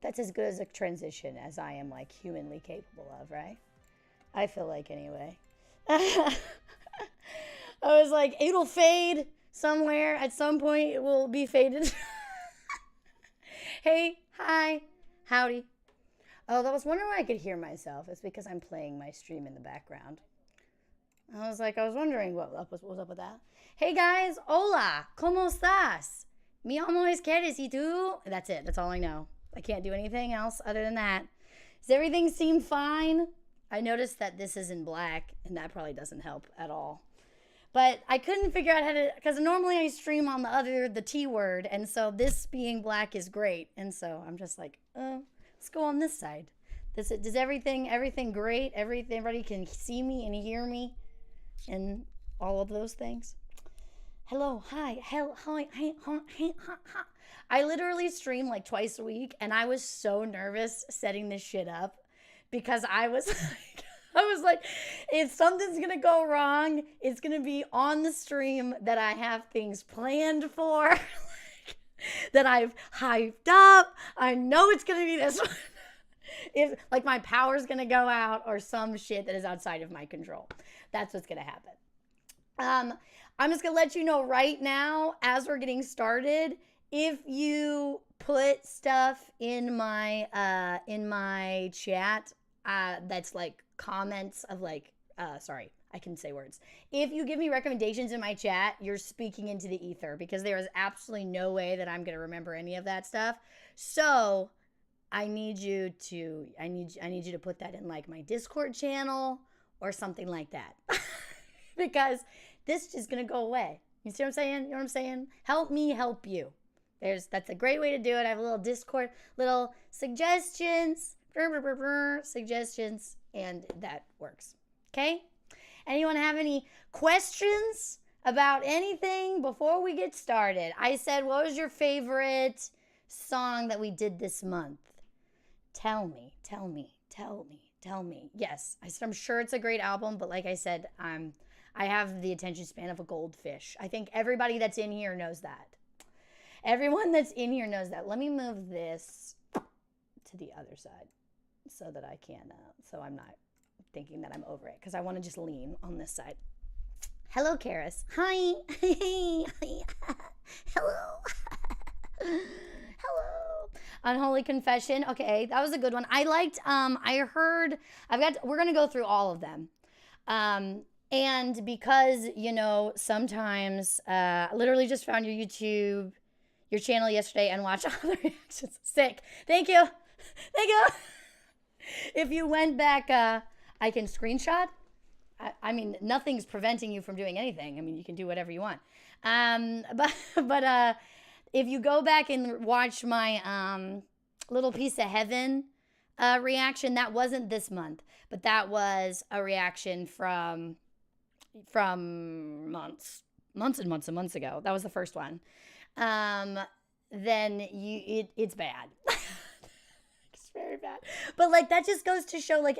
That's as good as a transition as I am like humanly capable of, right? I feel like anyway. I was like, it'll fade somewhere. At some point, it will be faded. Hey, hi, howdy. Oh, I was wondering why I could hear myself. It's because I'm playing my stream in the background. I was wondering what was up with that. Hey guys, hola, ¿cómo estás? Mi amor es quieres y tú? That's it. That's all I know. I can't do anything else other than that. Does everything seem fine? I noticed that this is in black, and that probably doesn't help at all. But I couldn't figure out how to, because normally I stream on the T word, and so this being black is great. And so I'm just like, let's go on this side. Does everything great? Everybody can see me and hear me, and all of those things. Hello, hi, hi. I literally stream like twice a week, and I was so nervous setting this shit up because I was like, if something's gonna go wrong, it's gonna be on the stream that I have things planned for, that I've hyped up. I know it's gonna be this one. If like my power's gonna go out or some shit that is outside of my control. That's what's gonna happen. I'm just gonna let you know right now, as we're getting started, if you put stuff in my chat, that's like comments of like, sorry, I can say words. If you give me recommendations in my chat, you're speaking into the ether, because there is absolutely no way that I'm gonna remember any of that stuff. So I need you to put that in like my Discord channel or something like that. Because this is going to go away. You see what I'm saying? You know what I'm saying? Help me help you. That's a great way to do it. I have a little Discord, little suggestions, suggestions, and that works. Okay? Anyone have any questions about anything before we get started? I said, what was your favorite song that we did this month? Tell me. Yes, I said, I'm sure it's a great album, but like I said, I have the attention span of a goldfish. I think everybody that's in here knows that. Everyone that's in here knows that. Let me move this to the other side so that I can, so I'm not thinking that I'm over it, because I want to just lean on this side. Hello, Karis. Hi. Hello. Hello. Unholy Confession. Okay, that was a good one. I liked, we're going to go through all of them. And because, sometimes, I literally just found your channel yesterday and watched all the reactions. Sick. Thank you. If you went back, I can screenshot. I mean, nothing's preventing you from doing anything. I mean, you can do whatever you want. But if you go back and watch my Little Piece of Heaven reaction, that wasn't this month, but that was a reaction from months ago. That was the first one. Then it's bad. It's very bad. But like, that just goes to show, like,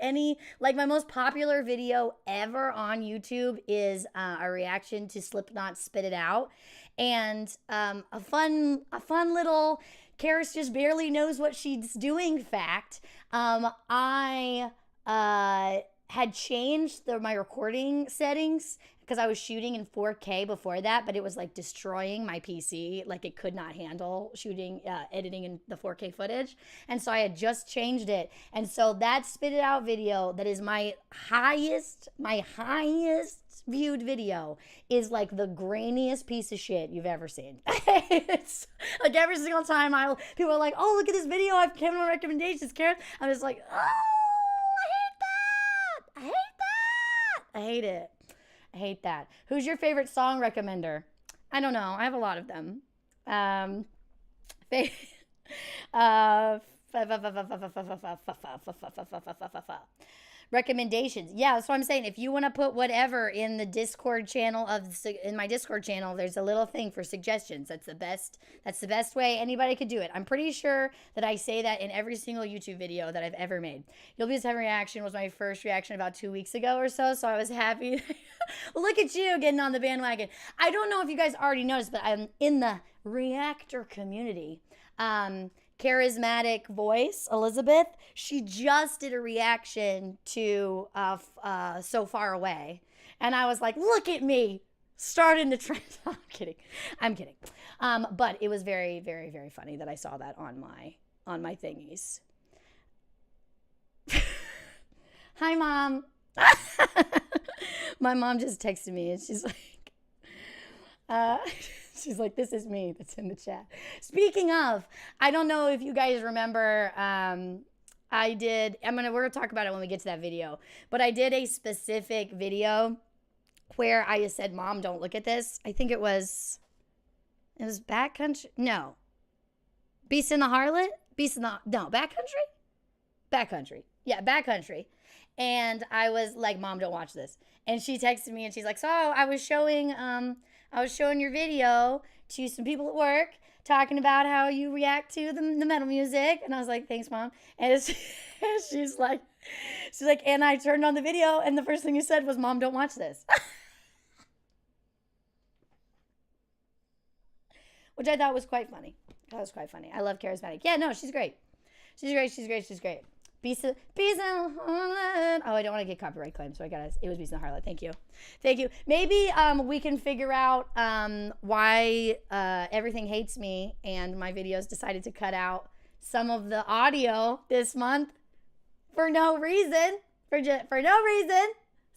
my most popular video ever on YouTube is a reaction to Slipknot Spit It Out. And a fun little Karis just barely knows what she's doing fact. I had changed my recording settings because I was shooting in 4K before that, but it was like destroying my PC. Like, it could not handle editing in the 4K footage. And so I had just changed it. And so that Spit It Out video, that is my highest viewed video, is like the grainiest piece of shit you've ever seen. It's like every single time people are like, oh, look at this video, I've given my recommendations, Karen. I'm just like, oh, I hate that. Who's your favorite song recommender? I don't know. I have a lot of them. Recommendations. Yeah, that's what I'm saying. If you want to put whatever in the Discord channel in my Discord channel, there's a little thing for suggestions. That's the best way anybody could do it. I'm pretty sure that I say that in every single YouTube video that I've ever made. You'll Be This Heaven reaction was my first reaction about 2 weeks ago or so I was happy. Look at you getting on the bandwagon. I don't know if you guys already noticed, but I'm in the reactor community. charismatic voice, Elizabeth, she just did a reaction to So Far Away. And I was like, look at me, starting to trend. I'm kidding. I'm kidding. But it was very, very, very funny that I saw that on my thingies. Hi, Mom. My mom just texted me and she's like, she's like, this is me that's in the chat. Speaking of, I don't know if you guys remember, we're gonna talk about it when we get to that video, but I did a specific video where I just said, Mom, don't look at this. I think it was Backcountry. No. Beast in the Harlot? Backcountry? Backcountry. Yeah, Backcountry. And I was like, Mom, don't watch this. And she texted me and she's like, so I was showing your video to some people at work talking about how you react to the metal music. And I was like, thanks, Mom. And she's like, and I turned on the video and the first thing you said was, Mom, don't watch this. Which I thought was quite funny. I love charismatic. Yeah, no, she's great. She's great. Beast in Harlot. Oh, I don't want to get copyright claims, so it was Beast in Harlot. Thank you. Maybe we can figure out why Everything Hates Me and my videos decided to cut out some of the audio this month for no reason. For no reason.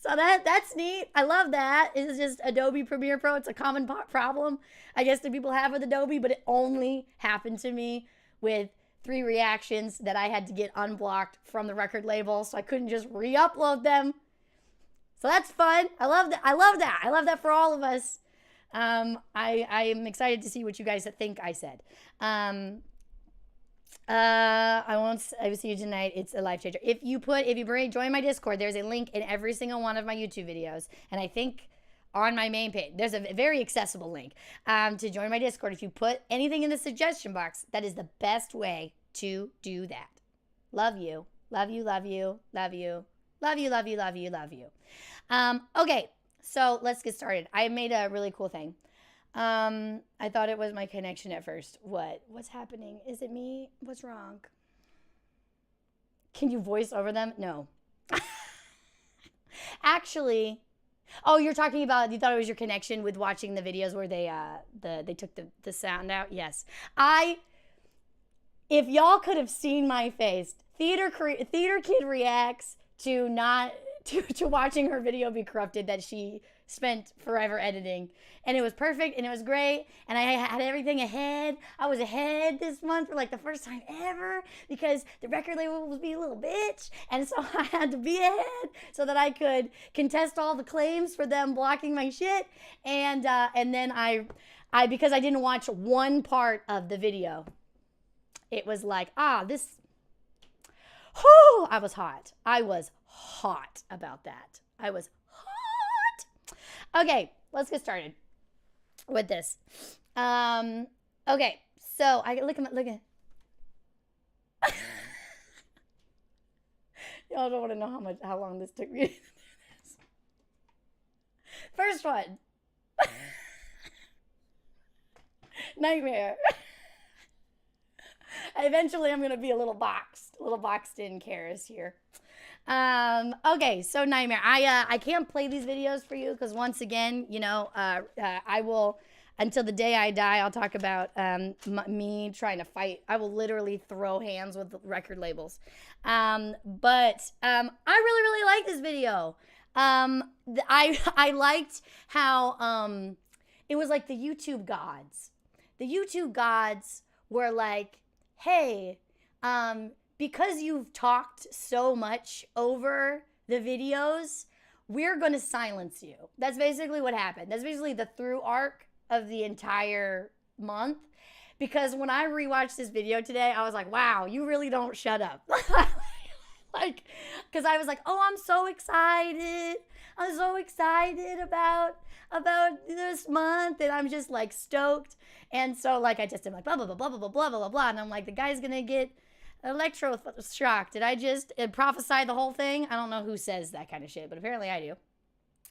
So that's neat. I love that. It's just Adobe Premiere Pro. It's a common problem, I guess, that people have with Adobe, but it only happened to me with 3 reactions that I had to get unblocked from the record label, so I couldn't just re-upload them. So that's fun. I love that. I love that for all of us. I am excited to see what you guys think I said. I will see you tonight. It's a life changer. If you join my Discord, there's a link in every single one of my YouTube videos, and I think on my main page, there's a very accessible link to join my Discord. If you put anything in the suggestion box, that is the best way to do that. Love you. Okay, so let's get started. I made a really cool thing. I thought it was my connection at first. What's happening? Is it me? What's wrong? Can you voice over them? No. Actually, oh, you're talking about, you thought it was your connection with watching the videos where they took the sound out? Yes. If y'all could have seen my face, Theater Kid reacts to watching her video be corrupted that she spent forever editing. And it was perfect and it was great. And I had everything ahead. I was ahead this month for like the first time ever because the record label was being a little bitch. And so I had to be ahead so that I could contest all the claims for them blocking my shit. And then I because I didn't watch one part of the video, it was like, I was hot. I was hot about that. I was hot. Okay, let's get started with this. Okay, so I look at. Y'all don't want to know how long this took me to do this. First one. Nightmare. Eventually, I'm going to be a little boxed in Karis here. Okay, so Nightmare. I can't play these videos for you because once again, I will, until the day I die, I'll talk about me trying to fight. I will literally throw hands with record labels. But I really like this video. I liked how it was like the YouTube gods. The YouTube gods were like, hey, because you've talked so much over the videos, we're going to silence you. That's basically what happened. That's basically the through arc of the entire month. Because when I rewatched this video today, I was like, wow, you really don't shut up. Like, because I was like, oh, I'm so excited. I'm so excited about this month. And I'm just like stoked. And so like, I just am like, blah, blah, blah, blah, blah, blah, blah, blah, blah. And I'm like, the guy's going to get electroshock. Did I just prophesy the whole thing? I don't know who says that kind of shit, but apparently I do.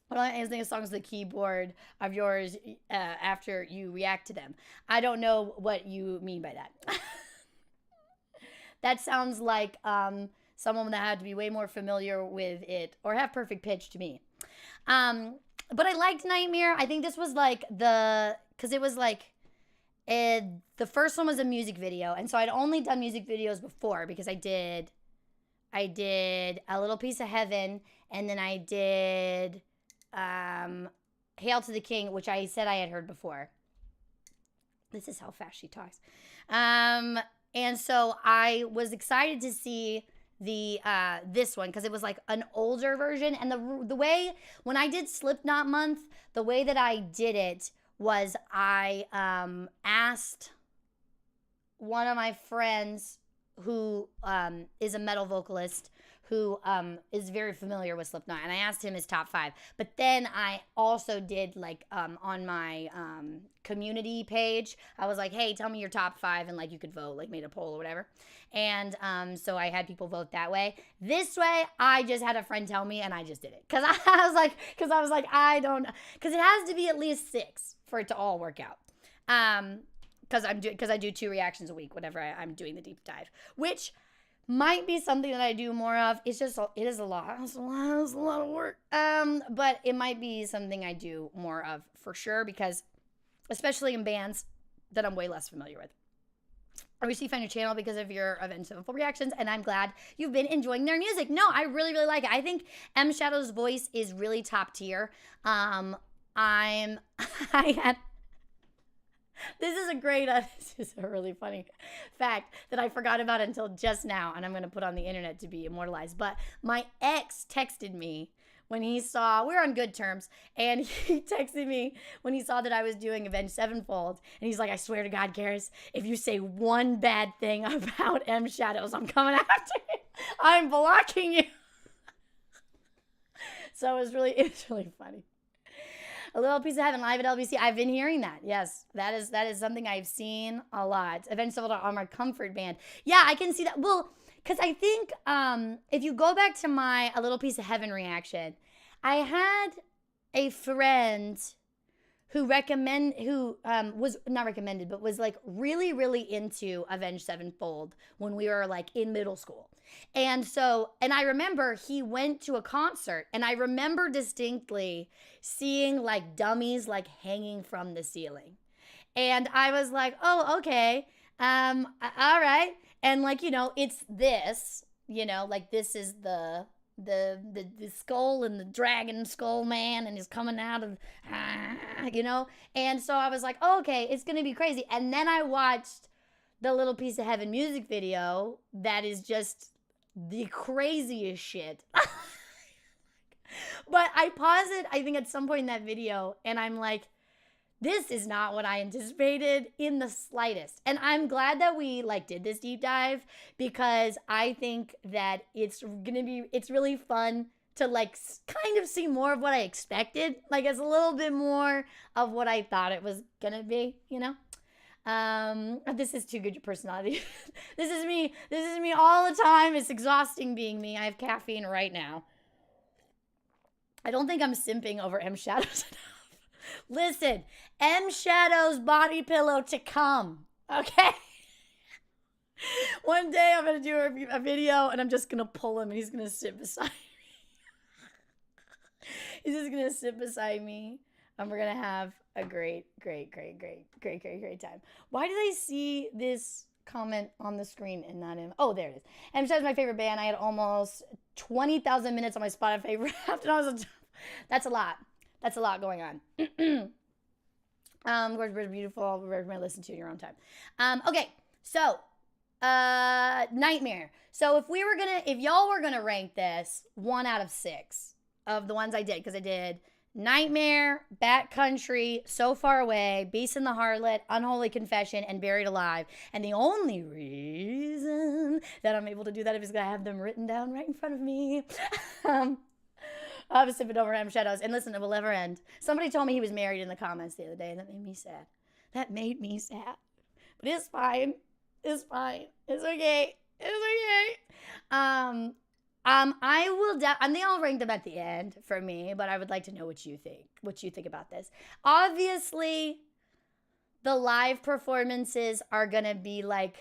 What I think of songs the keyboard of yours after you react to them. I don't know what you mean by that. That sounds like someone that had to be way more familiar with it or have perfect pitch to me. But I liked Nightmare. I think this was like because it was like, the first one was a music video. And so I'd only done music videos before because I did A Little Piece of Heaven, and then I did Hail to the King, which I said I had heard before. This is how fast she talks. And so I was excited to see this one because it was like an older version. And the way, when I did Slipknot month, the way that I did it was I asked one of my friends who is a metal vocalist who is very familiar with Slipknot, and I asked him his top 5. But then I also did like on my community page, I was like, hey, tell me your top 5, and like you could vote, like made a poll or whatever. And so I had people vote that way. This way, I just had a friend tell me, and I just did it because I was like, I don't know, because it has to be at least 6 for it to all work out. Because I do 2 reactions a week whenever I'm doing the deep dive, which might be something that I do more of. It is a lot. It's a lot of work. But it might be something I do more of for sure, because especially in bands that I'm way less familiar with. I recently found your channel because of your Avenged Sevenfold reactions, and I'm glad you've been enjoying their music. No, I really, really like it. I think M Shadow's voice is really top tier. This is a really funny fact that I forgot about until just now, and I'm going to put on the internet to be immortalized. But my ex texted me when he saw, we're on good terms, and he texted me when he saw that I was doing Avenged Sevenfold, and he's like, I swear to God, Karis, if you say one bad thing about M Shadows, I'm coming after you. I'm blocking you. So it's really funny. A Little Piece of Heaven live at LBC. I've been hearing that. Yes, that is something I've seen a lot. Avenged Sevenfold are my comfort band. Yeah, I can see that. Well, because I think if you go back to my A Little Piece of Heaven reaction, I had a friend who was not recommended, but was like really, really into Avenged Sevenfold when we were like in middle school. And I remember he went to a concert, and I remember distinctly seeing like dummies like hanging from the ceiling. And I was like, oh, okay. All right. And like, it's this, like this is the skull and the dragon skull man, and he's coming out of, and so I was like, oh, okay, it's gonna be crazy. And then I watched the Little Piece of Heaven music video that is just the craziest shit. But I paused it, I think, at some point in that video, and I'm like, this is not what I anticipated in the slightest. And I'm glad that we like did this deep dive, because I think that it's really fun to like kind of see more of what I expected. Like it's a little bit more of what I thought it was gonna be, This is too good your personality. This is me all the time. It's exhausting being me. I have caffeine right now. I don't think I'm simping over M Shadows enough. Listen, M Shadow's body pillow to come, okay? One day I'm going to do a video, and I'm just going to pull him, and he's going to sit beside me. He's just going to sit beside me, and we're going to have a great time. Why did I see this comment on the screen and not in? Oh, there it is. M Shadow's my favorite band. I had almost 20,000 minutes on my Spotify Wrapped, and that's a lot. That's a lot going on. Where's beautiful? Where can I listen to in your own time? Okay, so Nightmare. So if y'all were gonna rank this 1 out of 6 of the ones I did, because I did Nightmare, Backcountry, So Far Away, Beast and the Harlot, Unholy Confession, and Buried Alive. And the only reason that I'm able to do that is because I have them written down right in front of me. I was sipping over M Shadows, and listen, it will never end. Somebody told me he was married in the comments the other day, and that made me sad. But it's fine. It's okay. I think I'll rank them at the end for me, but I would like to know what you think about this. Obviously, the live performances are gonna be like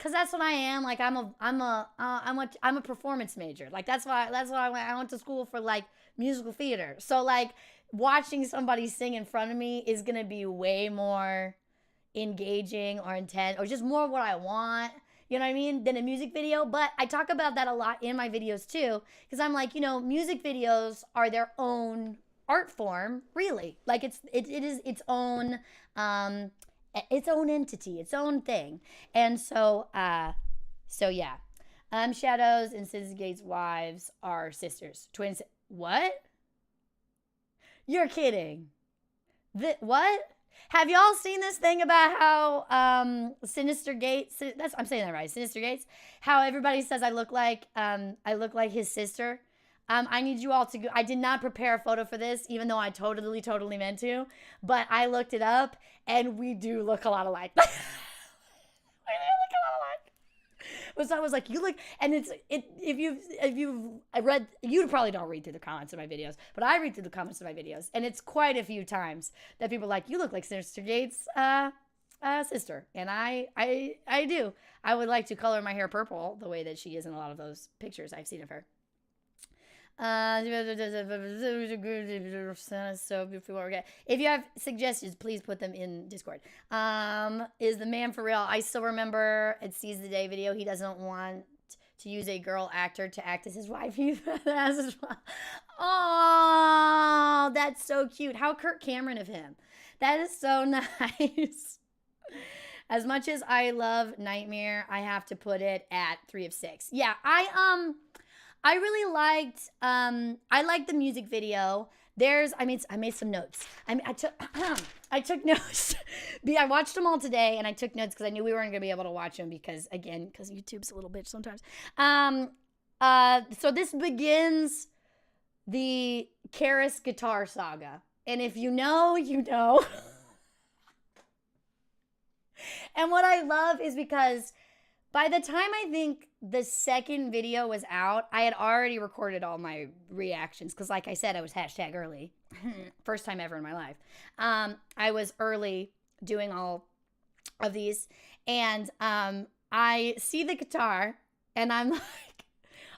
Cause that's what I am. Like I'm a performance major. Like that's why I went to school for like musical theater. So like watching somebody sing in front of me is gonna be way more engaging or intense or just more what I want. You know what I mean? Than a music video. But I talk about that a lot in my videos too. Because I'm like, music videos are their own art form, really. Like it is its own entity, its own thing. And so yeah. Shadows and Sis Gates' wives are sisters. Twins. What? You're kidding. What? Have y'all seen this thing about how Sinister Gates? I'm saying that right. Sinister Gates. How everybody says I look like his sister. I need you all to go. I did not prepare a photo for this, even though I totally meant to. But I looked it up, and we do look a lot alike. We do look a lot alike. So I was like, you look, and if you've read, you probably don't read through the comments of my videos, but I read through the comments of my videos, and it's quite a few times that people are like, you look like Sister Gates' sister, and I do. I would like to color my hair purple the way that she is in a lot of those pictures I've seen of her. So beautiful. If you have suggestions, please put them in Discord. Is the man for real? I still remember at Seize the Day video. He doesn't want to use a girl actor to act as his wife. Oh, that's so cute. How Kirk Cameron of him. That is so nice. As much as I love Nightmare, I have to put it at 3 of 6. Yeah, I really liked the music video. I made some notes. I took notes. I watched them all today, and I took notes because I knew we weren't going to be able to watch them because YouTube's a little bitch sometimes. So this begins the Karis guitar saga. And if you know, you know. And what I love is because by the time I think the second video was out, I had already recorded all my reactions because, like I said, I was #early. First time ever in my life. I was early doing all of these, and I see the guitar, and I'm like,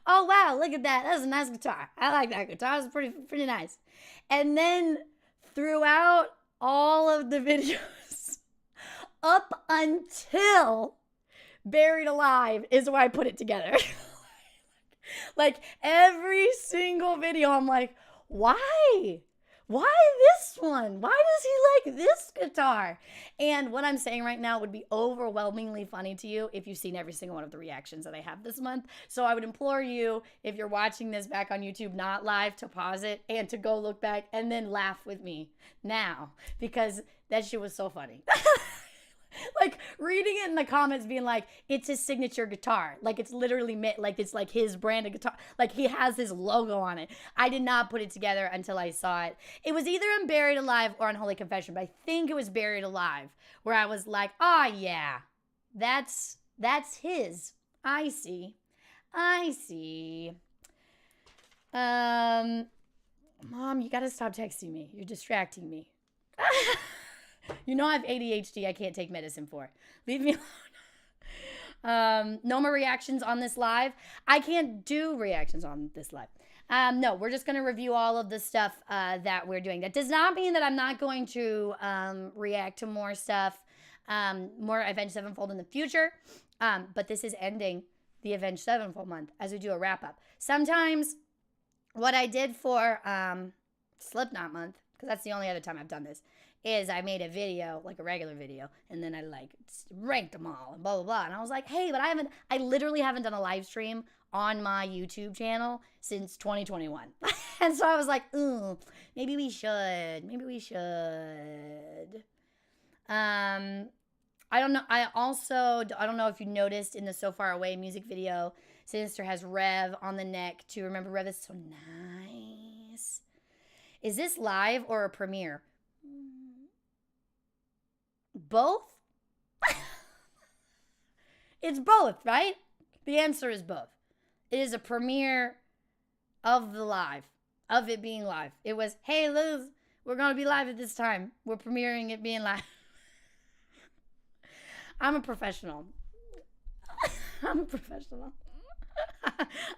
oh, wow, look at that. That's a nice guitar. I like that guitar. It's pretty nice. And then throughout all of the videos, up until Buried Alive is where I put it together. Like every single video, I'm like, why? Why this one? Why does he like this guitar? And what I'm saying right now would be overwhelmingly funny to you if you've seen every single one of the reactions that I have this month. So I would implore you, if you're watching this back on YouTube, not live, to pause it and to go look back and then laugh with me now, because that shit was so funny. Like reading it in the comments being like, it's his signature guitar. Like it's literally like it's like his brand of guitar. Like he has his logo on it. I did not put it together until I saw it. It was either in Buried Alive or Unholy Confession, but I think it was Buried Alive where I was like, oh yeah, that's his. I see. Mom, you gotta stop texting me. You're distracting me. You know I have ADHD I can't take medicine for. Leave me alone. No more reactions on this live. I can't do reactions on this live. No, we're just going to review all of the stuff that we're doing. That does not mean that I'm not going to react to more stuff, more Avenged Sevenfold in the future. But this is ending the Avenged Sevenfold month as we do a wrap-up. Sometimes what I did for Slipknot month, because that's the only other time I've done this, is I made a video, like a regular video, and then I like ranked them all and blah, blah, blah. And I was like, hey, but I literally haven't done a live stream on my YouTube channel since 2021. And so I was like, ooh, maybe we should. I don't know. I don't know if you noticed in the So Far Away music video, Sinister has Rev on the neck to remember Rev. Is so nice. Is this live or a premiere? Both? It's both, right? The answer is both. It is a premiere of the live, of it being live. It was, hey, Liz, we're going to be live at this time. We're premiering it being live. I'm a professional. I'm a professional.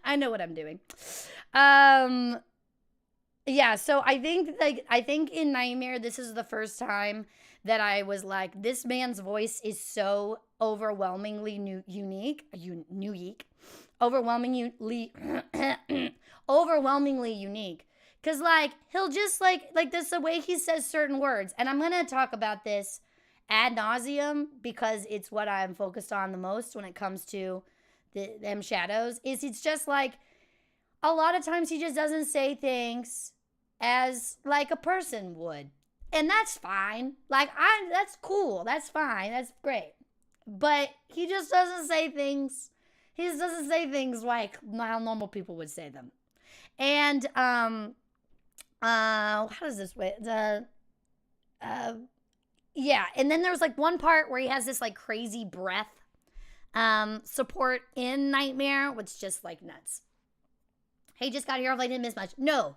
I know what I'm doing. Yeah, so I think in Nightmare, this is the first time that I was like, this man's voice is so overwhelmingly unique, overwhelmingly, overwhelmingly unique. Cause like he'll just like this the way he says certain words, and I'm gonna talk about this ad nauseum because it's what I'm focused on the most when it comes to them shadows. Is it's just like a lot of times he just doesn't say things as like a person would. And that's fine. Like that's cool. That's fine. That's great. But he just doesn't say things. He just doesn't say things like how normal people would say them. And how does this way yeah, and then there's like one part where he has this like crazy breath support in Nightmare, which just like nuts. Hey, just got here. I didn't miss much. No.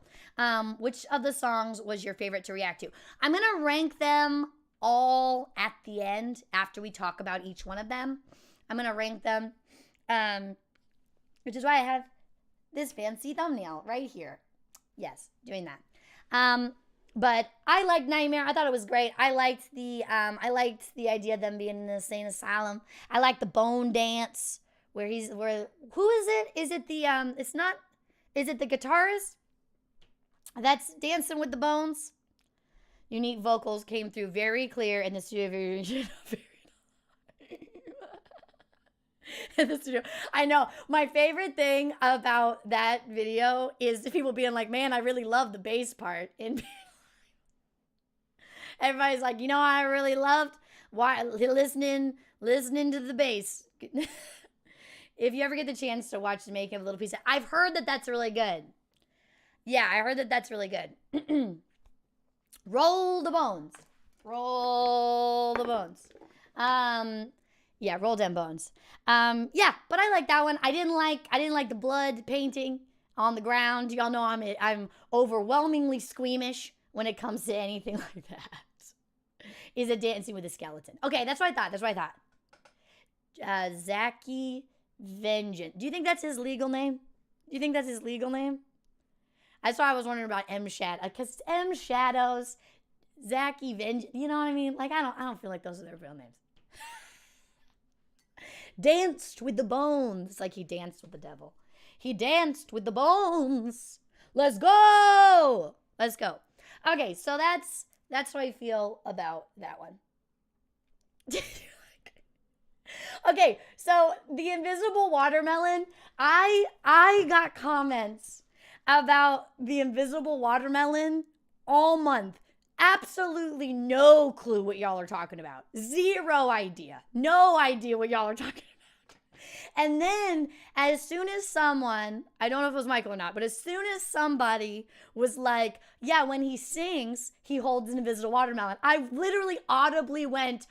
Which of the songs was your favorite to react to? I'm going to rank them all at the end after we talk about each one of them. I'm going to rank them, which is why I have this fancy thumbnail right here. Yes, doing that. But I liked Nightmare. I thought it was great. I liked the idea of them being in the insane asylum. I liked the bone dance who is it? Is it the is it the guitarist that's dancing with the bones? Unique vocals came through very clear in the studio version. In the studio. I know. My favorite thing about that video is people being like, man, I really love the bass part. And everybody's like, I really loved listening to the bass. If you ever get the chance to watch the making of a little piece, I've heard that that's really good. Yeah, I heard that that's really good. Roll the bones. Roll the bones. Yeah, roll them bones. Yeah, but I like that one. I didn't like the blood painting on the ground. Y'all know I'm overwhelmingly squeamish when it comes to anything like that. Is it dancing with a skeleton? Okay, that's what I thought. Zachy Vengeance. Do you think that's his legal name? That's why I was wondering about M Shadow, because M Shadows, Zachy Vengeance. You know what I mean? Like I don't feel like those are their real names. Danced with the bones, like he danced with the devil. He danced with the bones. Let's go. Okay, so that's what I feel about that one. Okay, so the invisible watermelon, I got comments about the invisible watermelon all month. Absolutely no clue what y'all are talking about. Zero idea. No idea what y'all are talking about. And then as soon as someone, I don't know if it was Michael or not, but as soon as somebody was like, yeah, when he sings, he holds an invisible watermelon, I literally audibly went,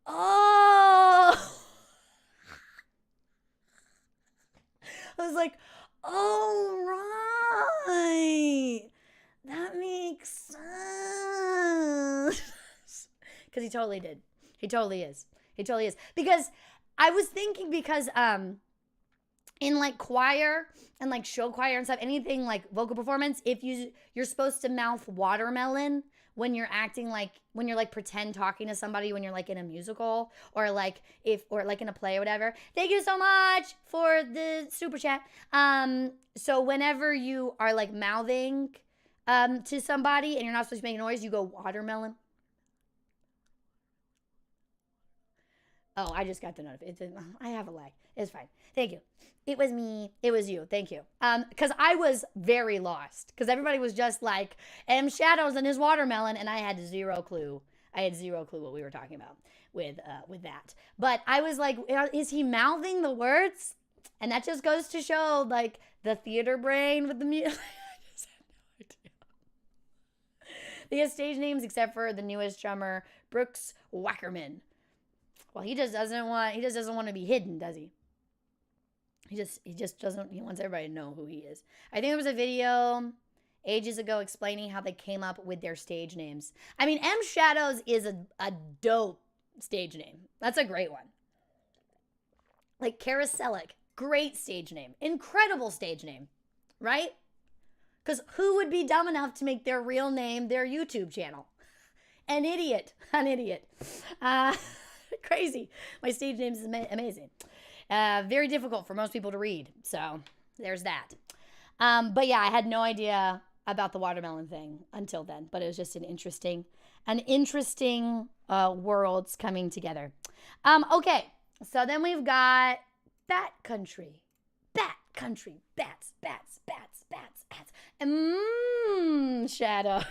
oh. I was like, oh, right. That makes sense. Because he totally did. He totally is. Because I was thinking in like choir and like show choir and stuff, anything like vocal performance, if you're supposed to mouth watermelon when you're acting like, when you're like pretend talking to somebody when you're like in a musical or like in a play or whatever. Thank you so much for the super chat. So whenever you are like mouthing to somebody and you're not supposed to make a noise, you go watermelon. Oh, I just got the notification. I have a lag. It's fine. Thank you. It was me. It was you. Thank you. Because I was very lost. Because everybody was just like, M Shadows and his watermelon, and I had zero clue. What we were talking about with that. But I was like, is he mouthing the words? And that just goes to show like the theater brain with the music. I just have no idea. They have stage names except for the newest drummer, Brooks Wackerman. Well, he just doesn't want to be hidden, does he? He just doesn't. He wants everybody to know who he is. I think there was a video ages ago explaining how they came up with their stage names. I mean, M Shadows is a dope stage name. That's a great one. Like Karaselic, great stage name, incredible stage name, right? Because who would be dumb enough to make their real name their YouTube channel? An idiot. Crazy. My stage name is amazing. Very difficult for most people to read. So there's that. But yeah, I had no idea about the watermelon thing until then. But it was just an interesting worlds coming together. Okay. So then we've got Bat Country. Bat Country. Bats. And shadow.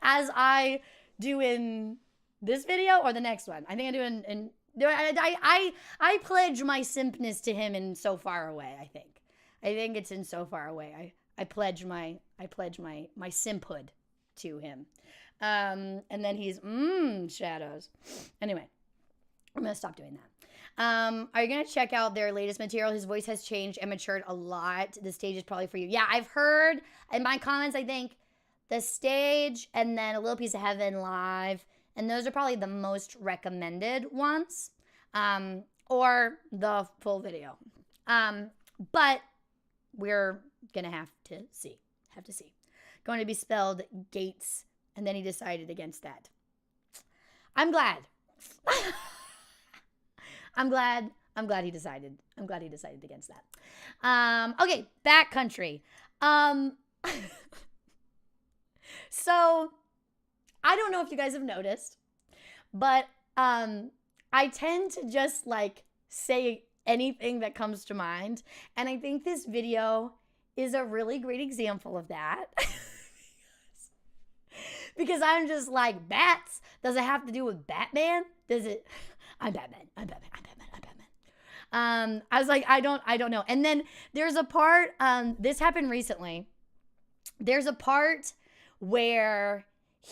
As I do in this video or the next one. I think I do in I pledge my simpness to him in So Far Away, I think. I think it's in So Far Away. I pledge my simphood to him. And then he's shadows. Anyway, I'm gonna stop doing that. Are you gonna check out their latest material? His voice has changed and matured a lot. The stage is probably for you. Yeah, I've heard in my comments, I think the stage and then A Little Piece of Heaven live, and those are probably the most recommended ones, or the full video. But we're gonna have to see. Going to be spelled Gates, and then he decided against that. I'm glad. I'm glad he decided. I'm glad he decided against that. Okay, Backcountry. So I don't know if you guys have noticed, but I tend to just like say anything that comes to mind, and I think this video is a really great example of that. Because I'm just like, bats? Does it have to do with Batman? Does it? I'm Batman. I was like, I don't know. And then there's a part, this happened recently. There's a part where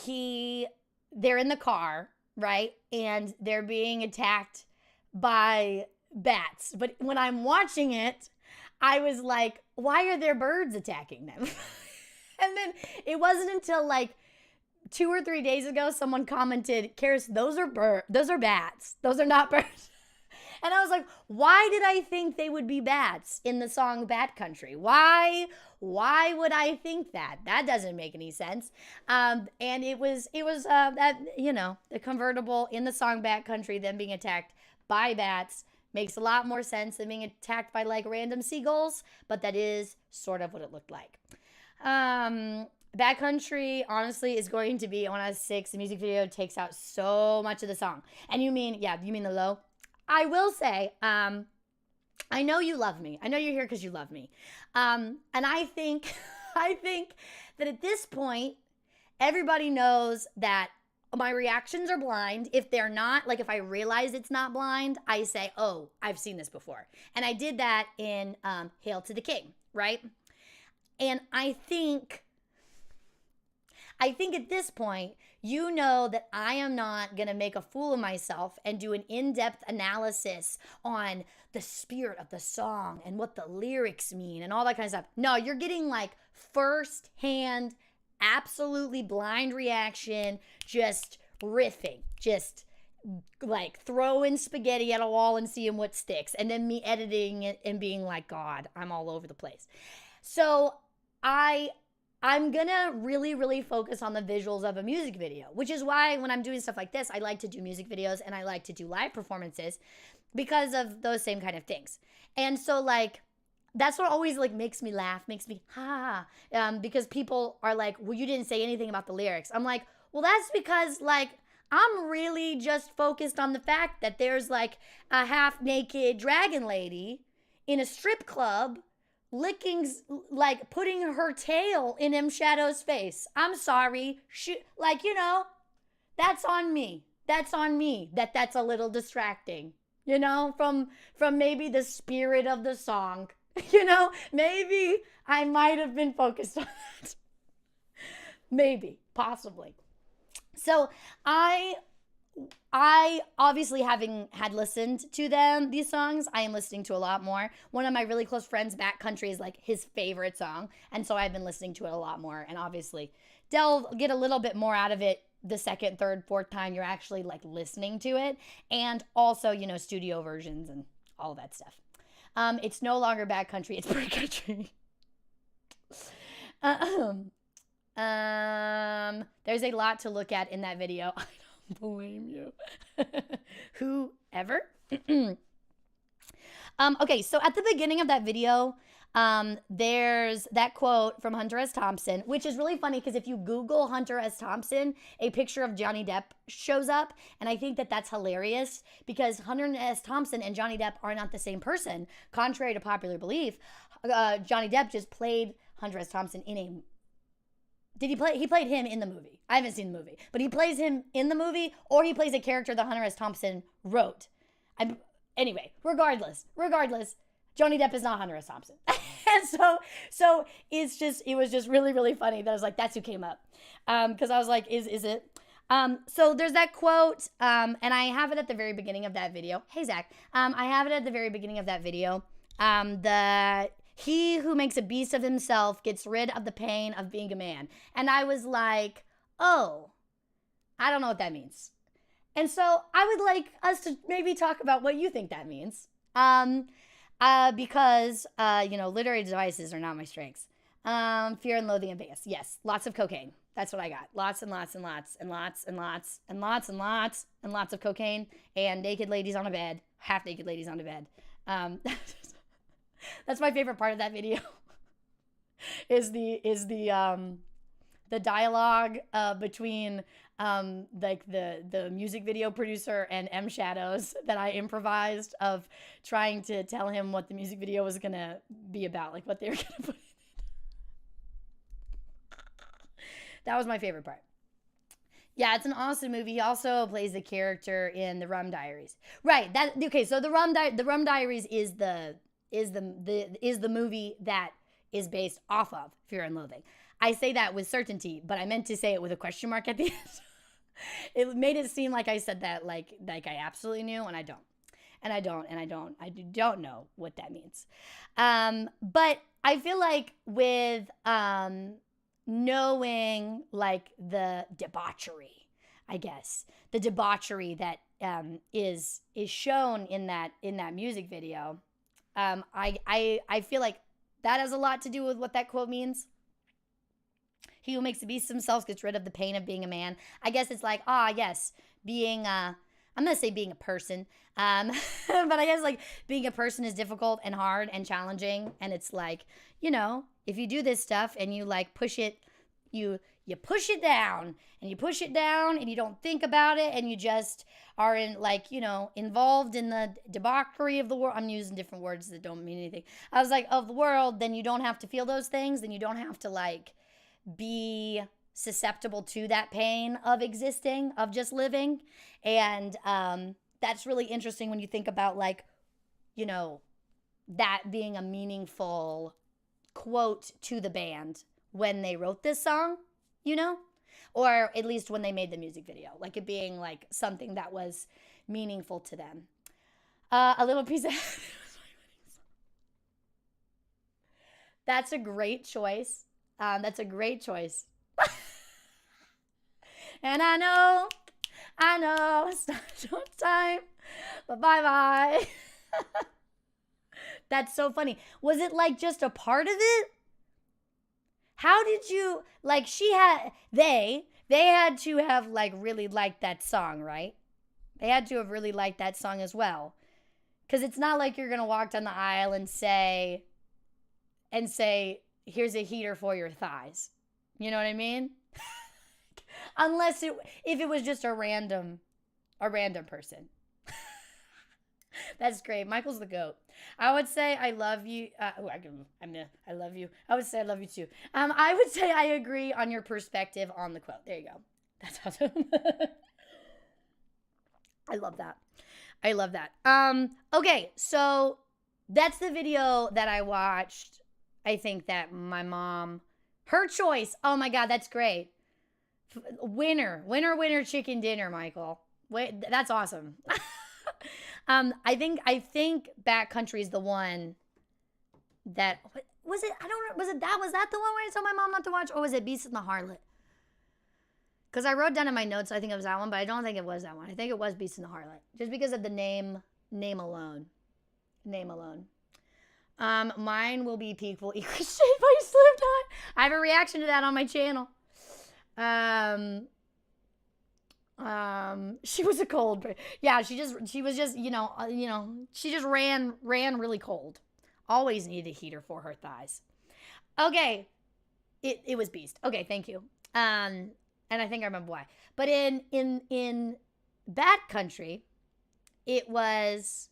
they're in the car, right? And they're being attacked by bats. But when I'm watching it, I was like, why are there birds attacking them? And then it wasn't until like 2 or 3 days ago, someone commented, Karis, those are bats. Those are not birds. And I was like, why did I think they would be bats in the song Bat Country? Why would I think that? That doesn't make any sense. And it was that, you know, the convertible in the song Bat Country, them being attacked by bats, makes a lot more sense than being attacked by like random seagulls, but that is sort of what it looked like. Bad Country, honestly, is going to be on a 6. The music video takes out so much of the song. And you mean the low? I will say, I know you love me. I know you're here because you love me. And I think that at this point, everybody knows that my reactions are blind. If they're not, like if I realize it's not blind, I say, oh, I've seen this before. And I did that in Hail to the King, right? And I think at this point, you know that I am not going to make a fool of myself and do an in-depth analysis on the spirit of the song and what the lyrics mean and all that kind of stuff. No, you're getting like first-hand, absolutely blind reaction, just riffing, just like throwing spaghetti at a wall and seeing what sticks, and then me editing it and being like, God, I'm all over the place. So I'm gonna really, really focus on the visuals of a music video, which is why when I'm doing stuff like this, I like to do music videos and I like to do live performances because of those same kind of things. And so like, that's what always like makes me laugh, makes me because people are like, well, you didn't say anything about the lyrics. I'm like, well, that's because like, I'm really just focused on the fact that there's like a half naked dragon lady in a strip club like putting her tail in M Shadow's face. I'm sorry. Like, you know, that's on me. That's a little distracting, you know, from maybe the spirit of the song. You know, maybe I might have been focused on that. Maybe, possibly. So I obviously, having had listened to these songs, I am listening to a lot more. One of my really close friends, Back Country, is like his favorite song. And so I've been listening to it a lot more and obviously get a little bit more out of it the second, third, fourth time you're actually like listening to it. And also, you know, studio versions and all of that stuff. It's no longer bad country, it's pretty country. There's a lot to look at in that video. I don't blame you. Whoever. Okay, so at the beginning of that video, there's that quote from Hunter S. Thompson, which is really funny because if you Google Hunter S. Thompson, a picture of Johnny Depp shows up. And I think that that's hilarious because Hunter S. Thompson and Johnny Depp are not the same person. Contrary to popular belief, Johnny Depp just played Hunter S. Thompson in a... Did he play? He played him in the movie. I haven't seen the movie. But he plays him in the movie or he plays a character that Hunter S. Thompson wrote. Anyway, regardless, Johnny Depp is not Hunter S. Thompson. And so it was just really, really funny that I was like, that's who came up. Because I was like, is it? So there's that quote, and I have it at the very beginning of that video. Hey, Zach. I have it at the very beginning of that video. He who makes a beast of himself gets rid of the pain of being a man. And I was like, oh, I don't know what that means. And so I would like us to maybe talk about what you think that means. Because, you know, literary devices are not my strengths. Fear and Loathing in Vegas. Yes, lots of cocaine. That's what I got. Lots and lots and lots and lots and lots and lots and lots and lots of cocaine and naked ladies on a bed, half naked ladies on a bed. That's my favorite part of that video. is the dialogue between like the music video producer and M Shadows that I improvised of trying to tell him what the music video was gonna be about, like what they were gonna put in it. That was my favorite part. Yeah, it's an awesome movie. He also plays the character in the Rum Diaries. Right. Okay. So the Rum Diaries is the movie that is based off of Fear and Loathing. I say that with certainty, but I meant to say it with a question mark at the end. It made it seem like I said that like I absolutely knew, and I don't. I don't know what that means. But I feel like with knowing like the debauchery, I guess, the debauchery that is shown in that music video, I feel like that has a lot to do with what that quote means. He who makes a beast of himself gets rid of the pain of being a man. I guess it's like, yes, being I'm going to say being a person. But I guess like being a person is difficult and hard and challenging. And it's like, you know, if you do this stuff and you like push it, you push it down and you push it down and you don't think about it and you just are in like, you know, involved in the debauchery of the world. I'm using different words that don't mean anything. I was like, of the world, then you don't have to feel those things. Then you don't have to like be susceptible to that pain of existing, of just living. And that's really interesting when you think about like, you know, that being a meaningful quote to the band when they wrote this song, you know, or at least when they made the music video, like it being like something that was meaningful to them. A little piece of that's a great choice. That's a great choice. And I know it's not your time, but bye-bye. That's so funny. Was it like just a part of it? How did you, like they had to have like really liked that song, right? They had to have really liked that song as well. Because it's not like you're going to walk down the aisle and say, here's a heater for your thighs. You know what I mean? Unless if it was just a random person. That's great. Michael's the GOAT. I would say I love you. I love you. I would say I love you too. I would say I agree on your perspective on the quote. There you go. That's awesome. I love that. Okay, so that's the video that I watched. I think that my mom, her choice. Oh my God, that's great. Winner, chicken dinner, Michael. Wait, that's awesome. I think Backcountry is the one that was it. I don't know. Was that the one where I told my mom not to watch, or was it Beast and the Harlot? Because I wrote down in my notes, I think it was that one, but I don't think it was that one. I think it was Beast and the Harlot. Just because of the name alone. Name alone. Mine will be Peaceful Equal Shape by Slipknot. I have a reaction to that on my channel. She was a cold. Yeah, she was just, she just ran really cold. Always needed a heater for her thighs. Okay. It was Beast. Okay, thank you. And I think I remember why. But in Bad Country, I was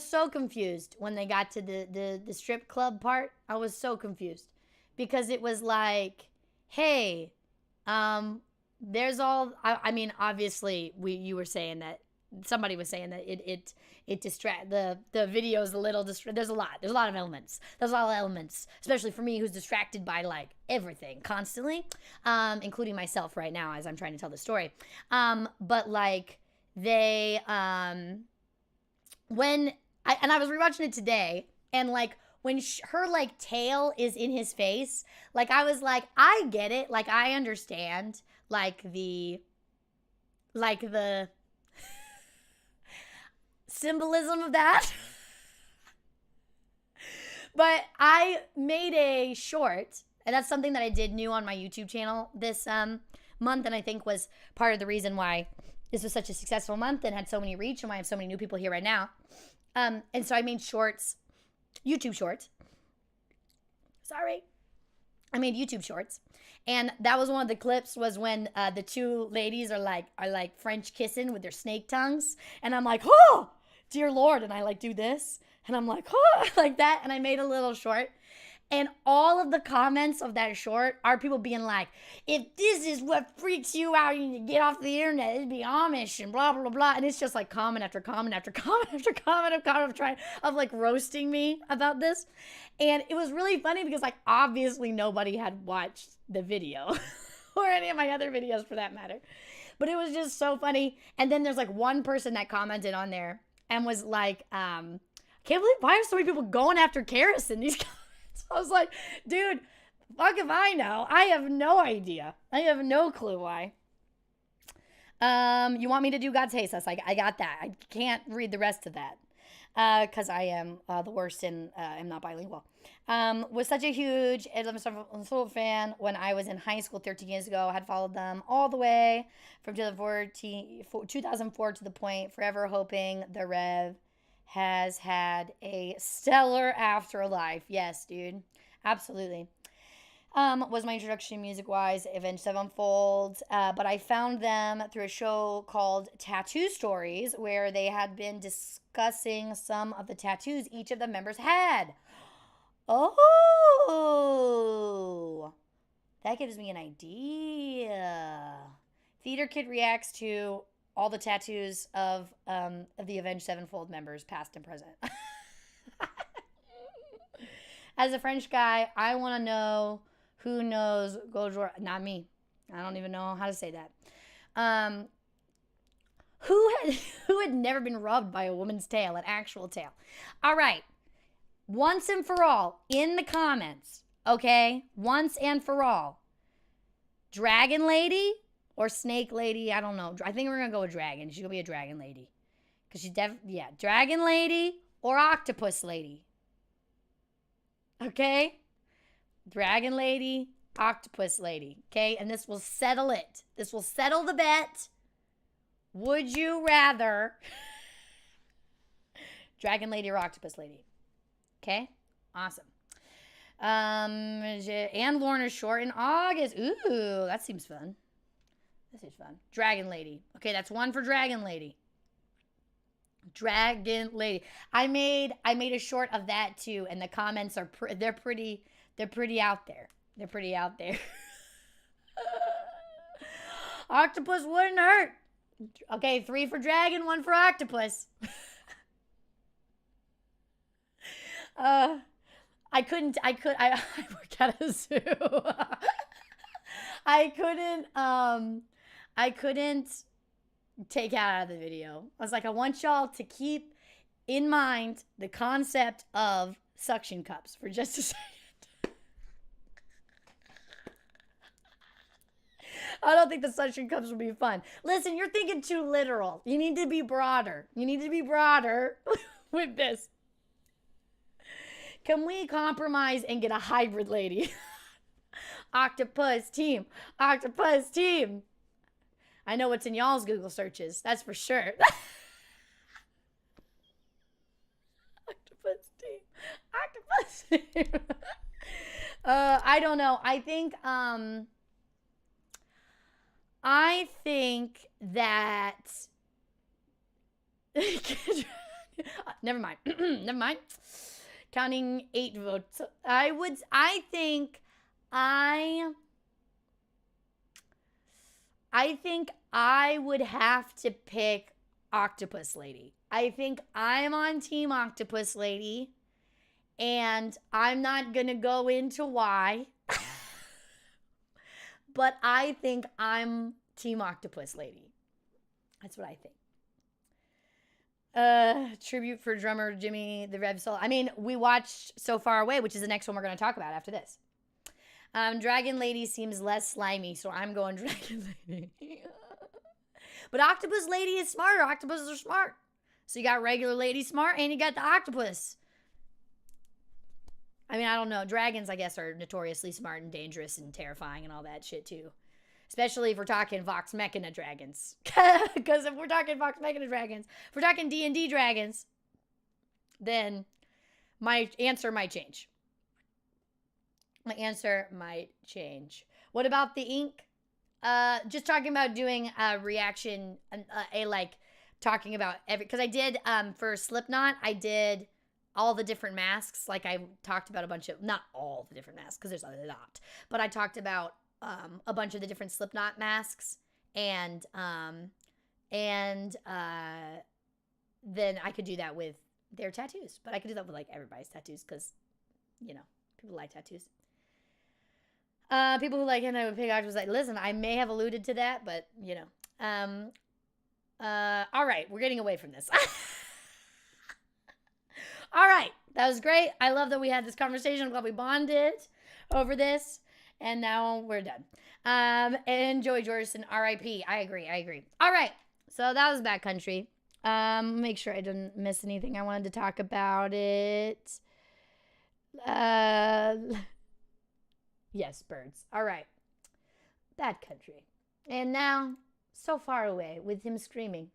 so confused when they got to the strip club part. I was so confused because it was like, hey, there's all. I mean, obviously, you were saying that somebody was saying that it distract the video is a little there's a lot of elements. There's a lot of elements, especially for me who's distracted by like everything constantly, including myself right now as I'm trying to tell the story. But like they when I was rewatching it today, and like when her like tail is in his face, like I was like, I get it, like I understand like the symbolism of that. But I made a short, and that's something that I did new on my YouTube channel this month, and I think was part of the reason why this was such a successful month and had so many reach and why I have so many new people here right now. And so I made shorts, YouTube shorts. Sorry. I made YouTube shorts. And that was one of the clips was when the two ladies are like French kissing with their snake tongues. And I'm like, oh, dear Lord. And I like do this. And I'm like, oh, like that. And I made a little short. And all of the comments of that short are people being like, if this is what freaks you out, you need to get off the internet. It'd be Amish and blah, blah, blah. And it's just like comment after comment after comment after comment of like roasting me about this. And it was really funny because like obviously nobody had watched the video or any of my other videos for that matter. But it was just so funny. And then there's like one person that commented on there and was like, can't believe why are so many people going after Karis in these comments? I was like, dude, fuck if I know. I have no idea. I have no clue why. You want me to do God Hates Us? I got that. I can't read the rest of that because I am the worst and am not bilingual. Was such a huge Avenged Sevenfold fan when I was in high school 13 years ago. I had followed them all the way from 2004 to the point, forever hoping the Rev has had a stellar afterlife. Yes, dude. Absolutely. Was my introduction music-wise, Avenged Sevenfold. But I found them through a show called Tattoo Stories, where they had been discussing some of the tattoos each of the members had. Oh! That gives me an idea. Theater Kid reacts to all the tattoos of the Avenged Sevenfold members, past and present. As a French guy, I want to know who knows Gojor. Not me. I don't even know how to say that. Who had never been rubbed by a woman's tail, an actual tail? All right. Once and for all, in the comments, okay? Once and for all. Dragon Lady or Snake Lady, I don't know. I think we're going to go with Dragon. She's going to be a Dragon Lady. Because she's Dragon Lady or Octopus Lady. Okay? Dragon Lady, Octopus Lady. Okay? And this will settle it. This will settle the bet. Would you rather Dragon Lady or Octopus Lady? Okay? Awesome. And Lorna's short in August. Ooh, that seems fun. This is fun. Dragon Lady. Okay, that's one for Dragon Lady. Dragon Lady. I made a short of that too, and the comments are they're pretty out there. They're pretty out there. Octopus wouldn't hurt. Okay, 3 for Dragon, 1 for Octopus. I worked at a zoo. I couldn't take it out of the video. I was like, I want y'all to keep in mind the concept of suction cups for just a second. I don't think the suction cups would be fun. Listen, you're thinking too literal. You need to be broader. You need to be broader with this. Can we compromise and get a hybrid lady? Octopus team. Octopus team. I know what's in y'all's Google searches. That's for sure. Octopus team. Octopus team. I don't know. I think that never mind. Never mind. Counting 8 votes. I think I would have to pick Octopus Lady. I think I'm on Team Octopus Lady, and I'm not going to go into why, but I think I'm Team Octopus Lady. That's what I think. Tribute for drummer Jimmy the Rev Soul. I mean, we watched So Far Away, which is the next one we're going to talk about after this. Dragon Lady seems less slimy, so I'm going Dragon Lady. But Octopus Lady is smarter. Octopuses are smart. So you got regular lady smart, and you got the octopus. I mean, I don't know. Dragons, I guess, are notoriously smart and dangerous and terrifying and all that shit, too. Especially if we're talking Vox Machina dragons. Because if we're talking Vox Machina dragons, if we're talking D&D dragons, then my answer might change. My answer might change. What about the ink? Just talking about doing a reaction, talking about because I did, for Slipknot, I did all the different masks. Like I talked about a bunch of, not all the different masks, because there's a lot, but I talked about a bunch of the different Slipknot masks, and then I could do that with their tattoos, but I could do that with like everybody's tattoos, because, you know, people like tattoos. People who like him, I would pick Octopus. Like, listen, I may have alluded to that, but you know. All right, we're getting away from this. All right, that was great. I love that we had this conversation. I'm glad we bonded over this, and now we're done. And Joey Jordison, R.I.P. I agree. All right, so that was Backcountry. Make sure I didn't miss anything. I wanted to talk about it. Yes, birds. All right. Backcountry. And now, So Far Away with him screaming.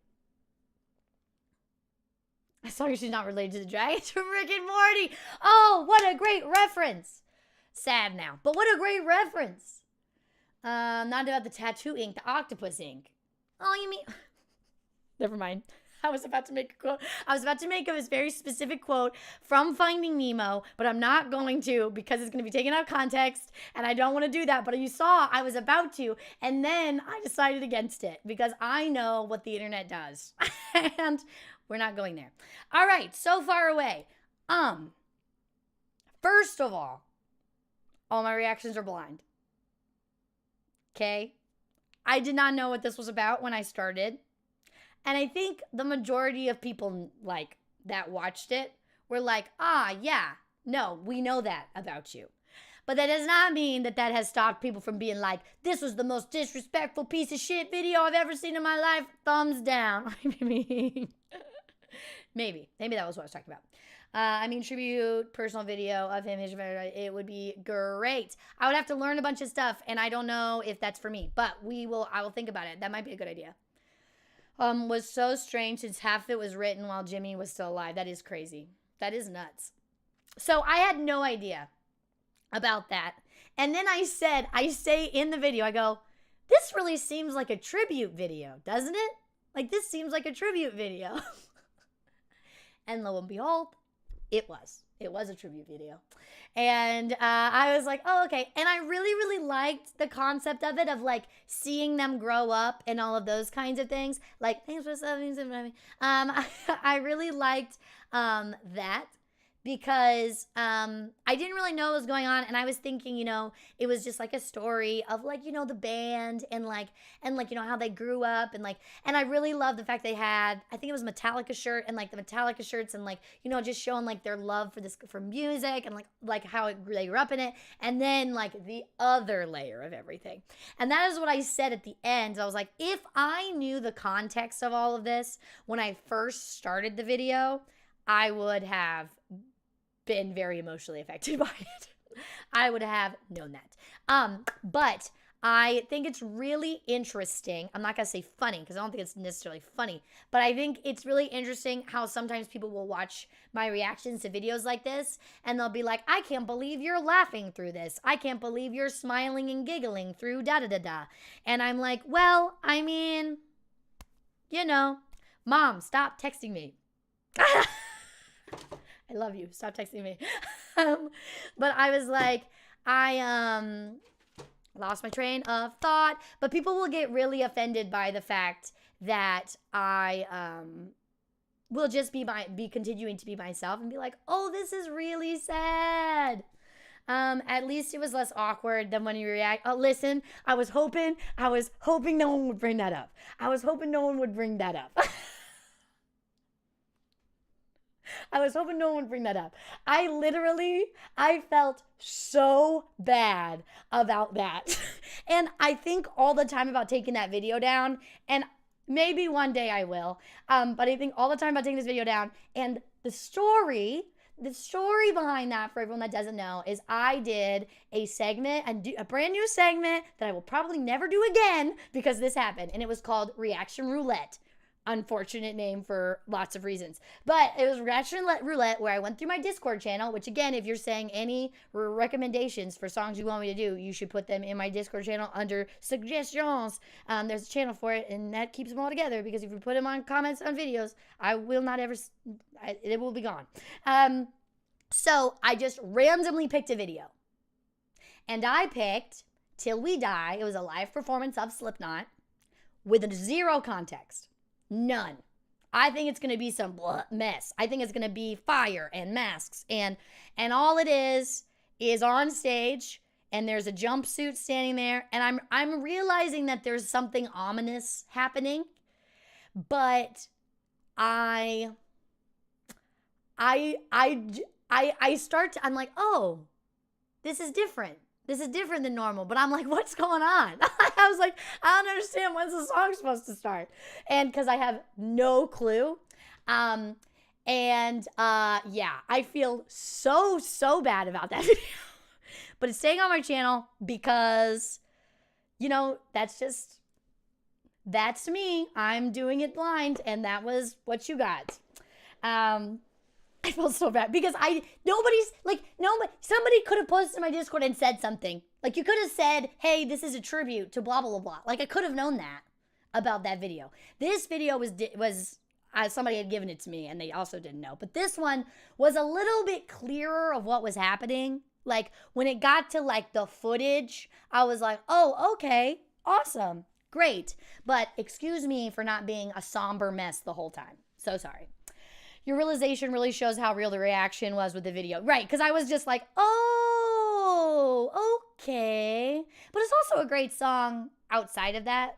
As long as she's not related to the dragons from Rick and Morty. Oh, what a great reference. Sad now, but what a great reference. Not about the tattoo ink, the octopus ink. Oh, you mean... Never mind. I was about to make a quote. I was about to make a very specific quote from Finding Nemo, but I'm not going to because it's going to be taken out of context, and I don't want to do that. But you saw I was about to, and then I decided against it because I know what the internet does, and we're not going there. All right, So Far Away. First of all my reactions are blind. Okay? I did not know what this was about when I started. And I think the majority of people like that watched it were like, yeah, no, we know that about you. But that does not mean that has stopped people from being like, this was the most disrespectful piece of shit video I've ever seen in my life. Thumbs down. I mean, maybe that was what I was talking about. Tribute, personal video of him, it would be great. I would have to learn a bunch of stuff, and I don't know if that's for me, but I will think about it. That might be a good idea. Was so strange since half of it was written while Jimmy was still alive. That is crazy. That is nuts. So I had no idea about that. And then I say in the video, I go, this really seems like a tribute video, doesn't it? Like, this seems like a tribute video. And lo and behold, it was. It was a tribute video. And I was like, oh, okay. And I really, really liked the concept of it, of like seeing them grow up and all of those kinds of things. Like, thanks for something. I really liked that because I didn't really know what was going on, and I was thinking, it was just like a story of like, the band and like how they grew up, and I really love the fact they had, I think it was Metallica shirt, and like the Metallica shirts, and like, just showing like their love for music, and like how they grew up in it, and then like the other layer of everything. And that is what I said at the end. I was like, if I knew the context of all of this when I first started the video, I would have been very emotionally affected by it. I would have known that. But I think it's really interesting. I'm not going to say funny because I don't think it's necessarily funny, but I think it's really interesting how sometimes people will watch my reactions to videos like this and they'll be like, I can't believe you're laughing through this. I can't believe you're smiling and giggling through da-da-da-da. And I'm like, well, I mean, Mom, stop texting me. I love you. Stop texting me. But I was like, I lost my train of thought. But people will get really offended by the fact that I will just be continuing to be myself and be like, oh, this is really sad. At least it was less awkward than when you react. Oh, listen, I was hoping no one would bring that up. I was hoping no one would bring that up. I was hoping no one would bring that up. I felt so bad about that. And I think all the time about taking that video down, and maybe one day I will, but I think all the time about taking this video down, and the story behind that, for everyone that doesn't know, is I did a segment, a brand new segment that I will probably never do again because this happened, and it was called Reaction Roulette. Unfortunate name for lots of reasons. But it was Reaction Roulette, where I went through my Discord channel, which again, if you're saying any recommendations for songs you want me to do, you should put them in my Discord channel under suggestions. There's a channel for it, and that keeps them all together, because if you put them on comments on videos, I will not ever, it will be gone. So I just randomly picked a video. And I picked Till We Die. It was a live performance of Slipknot with zero context. None. I think it's going to be some mess. I think it's going to be fire and masks. And all it is on stage, and there's a jumpsuit standing there. And I'm realizing that there's something ominous happening. But I'm like, oh, this is different. This is different than normal. But I'm like, what's going on? I was like, I don't understand, when's the song supposed to start? And because I have no clue. Yeah, I feel so bad about that video. But it's staying on my channel because, that's me. I'm doing it blind, and that was what you got. I felt so bad because somebody could have posted in my Discord and said something. Like, you could have said, hey, this is a tribute to blah, blah, blah, blah. Like, I could have known that about that video. This video was somebody had given it to me, and they also didn't know. But this one was a little bit clearer of what was happening. Like, when it got to, like, the footage, I was like, oh, okay, awesome, great. But excuse me for not being a somber mess the whole time. So sorry. Your realization really shows how real the reaction was with the video. Right, because I was just like, oh, okay. But it's also a great song outside of that.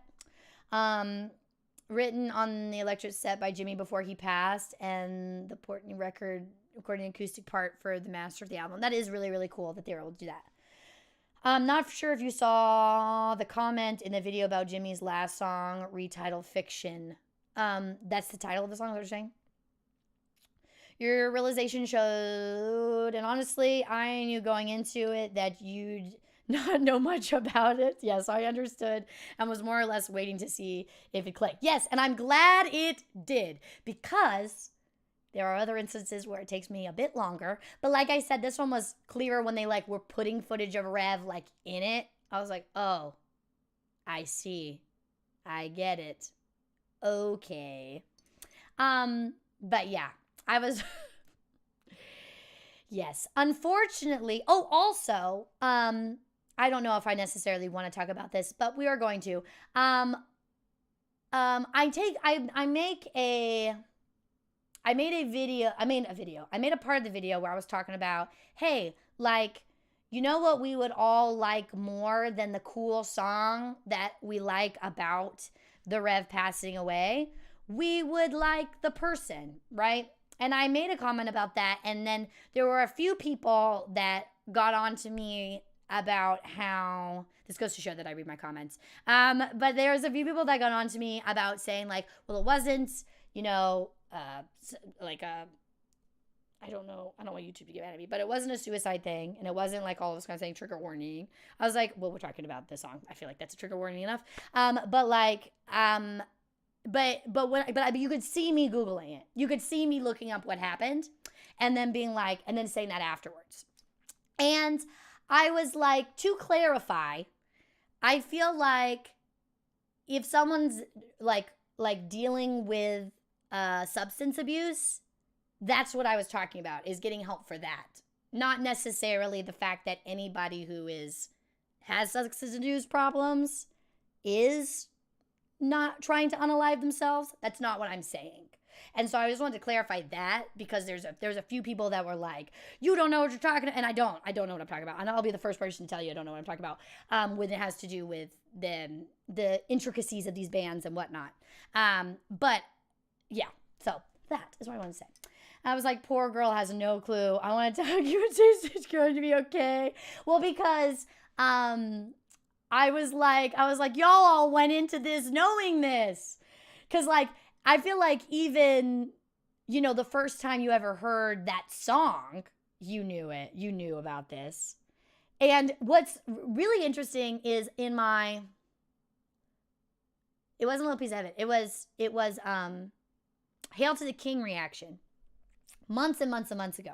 Written on the electric set by Jimmy before he passed, and the Portney record recording acoustic part for the master of the album. That is really, really cool that they were able to do that. I'm not sure if you saw the comment in the video about Jimmy's last song, retitled Fiction. That's the title of the song, they're saying. Your realization showed, and honestly, I knew going into it that you'd not know much about it. Yes, I understood and was more or less waiting to see if it clicked. Yes, and I'm glad it did, because there are other instances where it takes me a bit longer. But like I said, this one was clearer when they were putting footage of Rev in it. I was like, oh, I see. I get it. Okay. But yeah. I was, yes, unfortunately. Oh, also, I don't know if I necessarily want to talk about this, but we are going to. I make a I made a part of the video where I was talking about, hey, like, you know what we would all like more than the cool song that we like about the Rev passing away? We would like the person, right? And I made a comment about that. And then there were a few people that got on to me about how, this goes to show that I read my comments. But there's a few people that got on to me about saying like, well, it wasn't, I don't want YouTube to get mad at me, but it wasn't a suicide thing, and it wasn't like all of us kind of saying trigger warning. I was like, well, we're talking about this song. I feel like that's a trigger warning enough. But you could see me Googling it. You could see me looking up what happened, and then being like, and then saying that afterwards. And I was like, to clarify, I feel like if someone's like dealing with substance abuse, that's what I was talking about, is getting help for that. Not necessarily the fact that anybody who has substance abuse problems is not trying to unalive themselves. That's not what I'm saying. And so I just wanted to clarify that, because there's a few people that were like, you don't know what you're talking about. And I don't know what I'm talking about. And I'll be the first person to tell you I don't know what I'm talking about when it has to do with the intricacies of these bands and whatnot. But yeah, so that is what I want to say. I was like, poor girl has no clue. I want to tell you it's going to be okay. Well, because I was like, y'all all went into this knowing this. Because like, I feel like even, the first time you ever heard that song, you knew it. You knew about this. And what's really interesting is it wasn't Little Piece of Heaven. It was Hail to the King reaction. Months and months and months ago.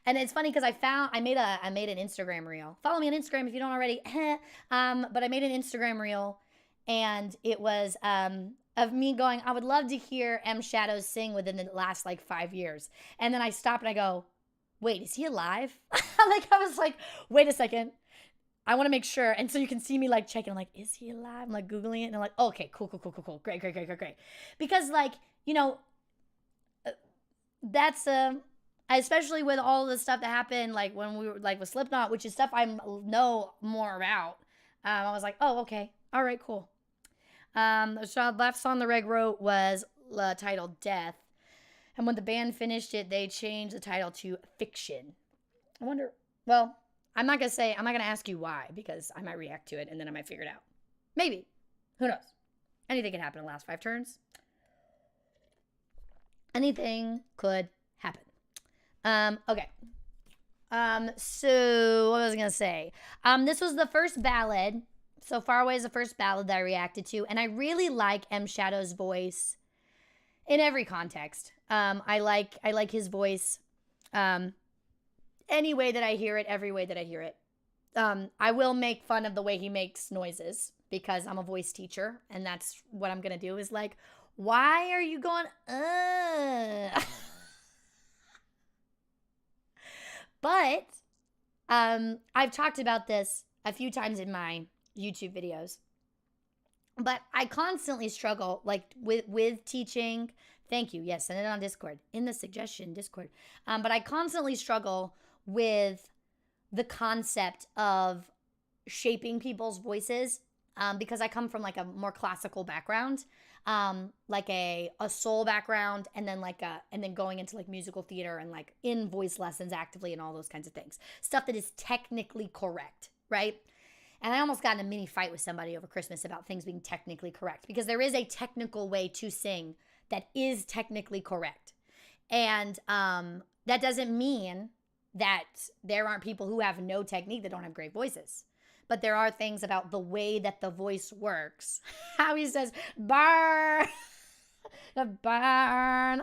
And it's funny because I made an Instagram reel. Follow me on Instagram if you don't already. But I made an Instagram reel, and it was of me going, I would love to hear M Shadows sing within the last like 5 years. And then I stop and I go, wait, is he alive? I was like, wait a second. I want to make sure. And so you can see me like checking. I'm like, is he alive? I'm like Googling it. And I'm like, okay, cool. Great. Because like, that's especially with all the stuff that happened, like when we were like with Slipknot, which is stuff I know more about. I was like, oh, okay, all right, cool. The last song the Reg wrote was titled Death, and when the band finished it, they changed the title to Fiction. I wonder. Well, I'm not gonna ask you why, because I might react to it and then I might figure it out. Maybe. Who knows? Anything can happen in the last 5 turns. Anything could happen. Okay. So what was I going to say? This was the first ballad. So Far Away is the first ballad that I reacted to. And I really like M Shadow's voice in every context. I like his voice. Any way that I hear it, every way that I hear it. I will make fun of the way he makes noises, because I'm a voice teacher, and that's what I'm going to do, is like, why are you going, But I've talked about this a few times in my YouTube videos. But I constantly struggle, like, with teaching. Thank you. Yes, send it on Discord. In the suggestion Discord. But I constantly struggle with the concept of shaping people's voices, because I come from like a more classical background, like a soul background, and then going into like musical theater and like in voice lessons actively and all those kinds of things. Stuff that is technically correct, right? And I almost got in a mini fight with somebody over Christmas about things being technically correct, because there is a technical way to sing that is technically correct. And that doesn't mean that there aren't people who have no technique that don't have great voices. But there are things about the way that the voice works. How he says, burn, the burn. I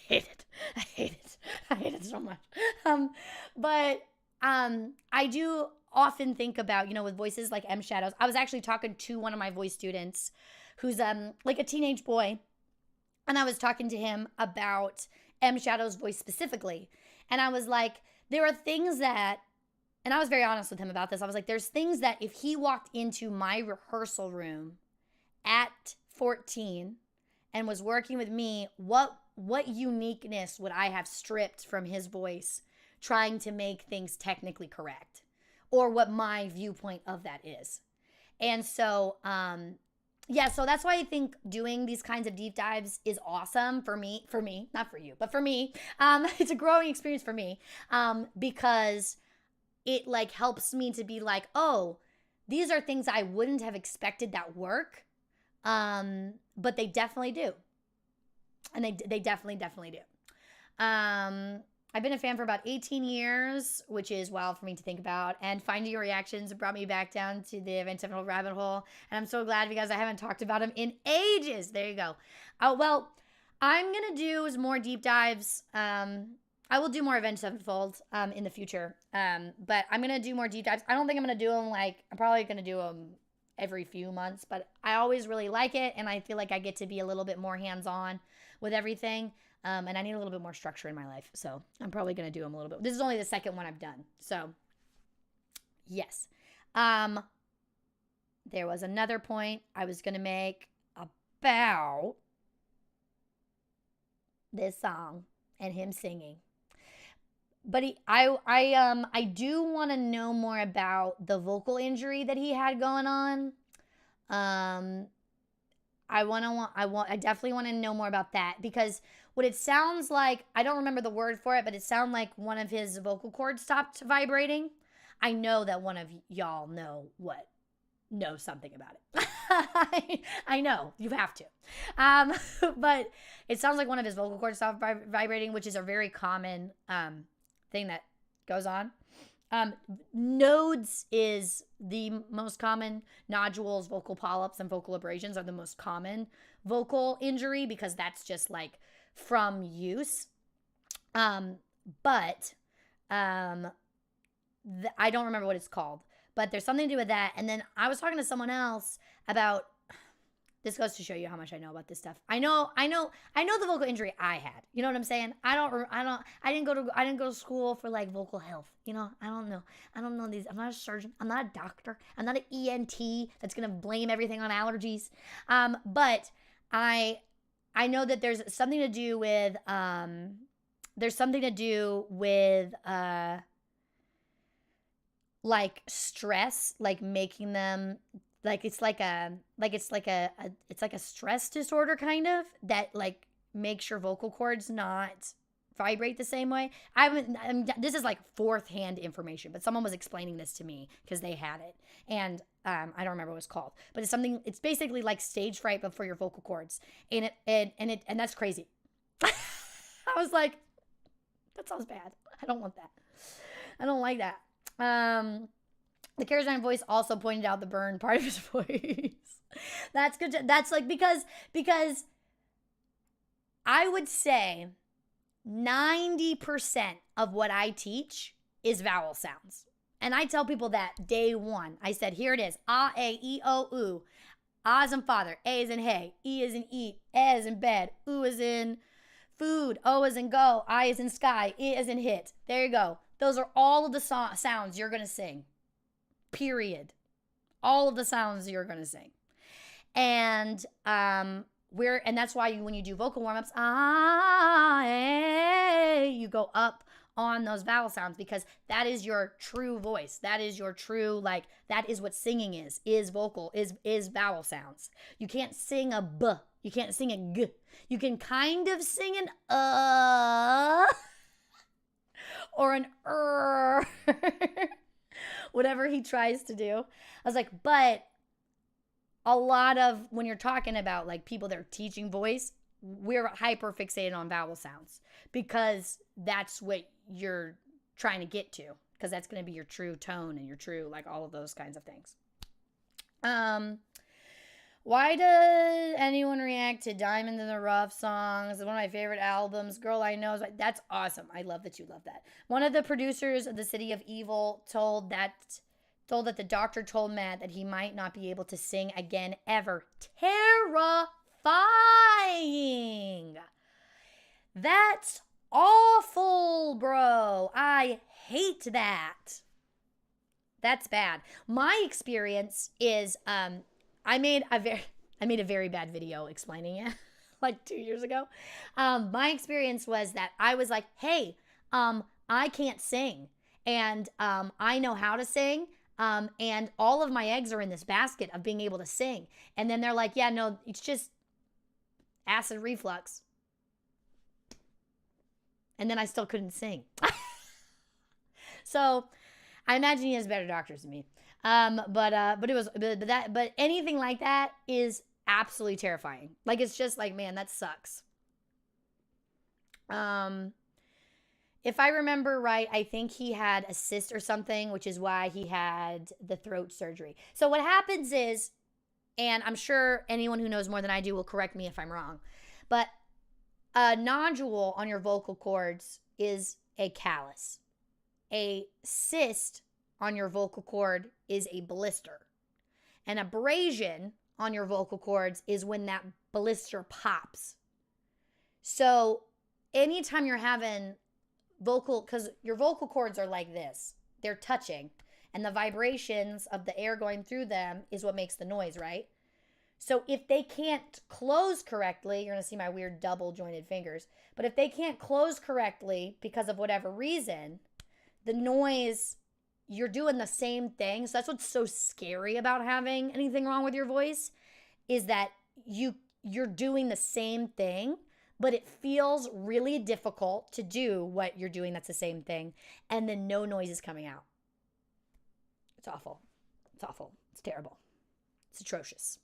hate it so much. But I do often think about, with voices like M Shadows. I was actually talking to one of my voice students who's like a teenage boy. And I was talking to him about M Shadow's voice specifically. And I was like, there are things that, and I was very honest with him about this. I was like, there's things that if he walked into my rehearsal room at 14 and was working with me, what uniqueness would I have stripped from his voice trying to make things technically correct, or what my viewpoint of that is. And so yeah, so that's why I think doing these kinds of deep dives is awesome for me, not for you, but for me. It's a growing experience for me, because it like helps me to be like, oh, these are things I wouldn't have expected that work, but they definitely do. And they definitely do. I've been a fan for about 18 years, which is wild for me to think about. And finding your reactions brought me back down to the Avenged Sevenfold rabbit hole. And I'm so glad because I haven't talked about him in ages. There you go. Well, I'm going to do more deep dives. I will do more Avenged Sevenfold in the future. But I'm going to do more deep dives. I don't think I'm going to do them I'm probably going to do them every few months. But I always really like it. And I feel like I get to be a little bit more hands-on with everything. And I need a little bit more structure in my life. So I'm probably going to do them a little bit. This is only the second one I've done. So, yes. There was another point I was going to make about this song and him singing. But I do want to know more about the vocal injury that he had going on. I definitely want to know more about that, because what it sounds like, I don't remember the word for it, but it sounded like one of his vocal cords stopped vibrating. I know that one of y'all know something about it. I know, you have to. But it sounds like one of his vocal cords stopped vibrating, which is a very common thing that goes on. Nodes is the most common. Nodules, vocal polyps, and vocal abrasions are the most common vocal injury, because that's just like from use. But I don't remember what it's called, but there's something to do with that. And then I was talking to someone else about, this goes to show you how much I know about this stuff. I know the vocal injury I had. You know what I'm saying? I didn't go to school for like vocal health. You know, I don't know these. I'm not a surgeon. I'm not a doctor. I'm not an ENT that's gonna blame everything on allergies. But I know that there's something to do with like stress, like making them. It's like a stress disorder kind of, that like makes your vocal cords not vibrate the same way. This is like fourth hand information, but someone was explaining this to me because they had it, and I don't remember what it's called, but it's basically like stage fright but for your vocal cords, and that's crazy. I was like, that sounds bad. I don't want that. I don't like that. The charismatic voice also pointed out the burn part of his voice. That's good. That's like, because I would say 90% of what I teach is vowel sounds. And I tell people that day one. I said, here it is. A, E, O, U. A as in father. A as in hey. E as in eat. E as in bed. U as in food. O as in go. I as in sky. E as in hit. There you go. Those are all of the sounds you're going to sing. Period. All of the sounds you're going to sing. And and that's why when you do vocal warm-ups, you go up on those vowel sounds, because that is your true voice. That is your true, like, that is what singing is vocal, is vowel sounds. You can't sing a b. You can't sing a g. You can kind of sing an or an whatever he tries to do. I was like, but a lot of, when you're talking about like people that are teaching voice, we're hyper fixated on vowel sounds, because that's what you're trying to get to, because that's going to be your true tone and your true, like, all of those kinds of things. Why does anyone react to Diamond in the Rough songs? One of my favorite albums. Girl I Know. That's awesome. I love that you love that. One of the producers of The City of Evil told that the doctor told Matt that he might not be able to sing again ever. Terrifying. That's awful, bro. I hate that. That's bad. My experience is I made a very bad video explaining it. like 2 years ago. My experience was that I was like, hey, I can't sing. And I know how to sing. And all of my eggs are in this basket of being able to sing. And then they're like, yeah, no, it's just acid reflux. And then I still couldn't sing. So I imagine he has better doctors than me. But anything like that is absolutely terrifying. Like, it's just like, man, that sucks. If I remember right, I think he had a cyst or something, which is why he had the throat surgery. So what happens is, and I'm sure anyone who knows more than I do will correct me if I'm wrong, but a nodule on your vocal cords is a callus. A cyst on your vocal cord is a blister. An abrasion on your vocal cords is when that blister pops. So anytime you're having because your vocal cords are like this, they're touching, and the vibrations of the air going through them is what makes the noise, right? So if they can't close correctly, you're going to see my weird double jointed fingers, but if they can't close correctly because of whatever reason, the noise, you're doing the same thing. So that's what's so scary about having anything wrong with your voice, is that you're doing the same thing, but it feels really difficult to do what you're doing that's the same thing, and then no noise is coming out. It's awful. It's awful. It's terrible. It's atrocious.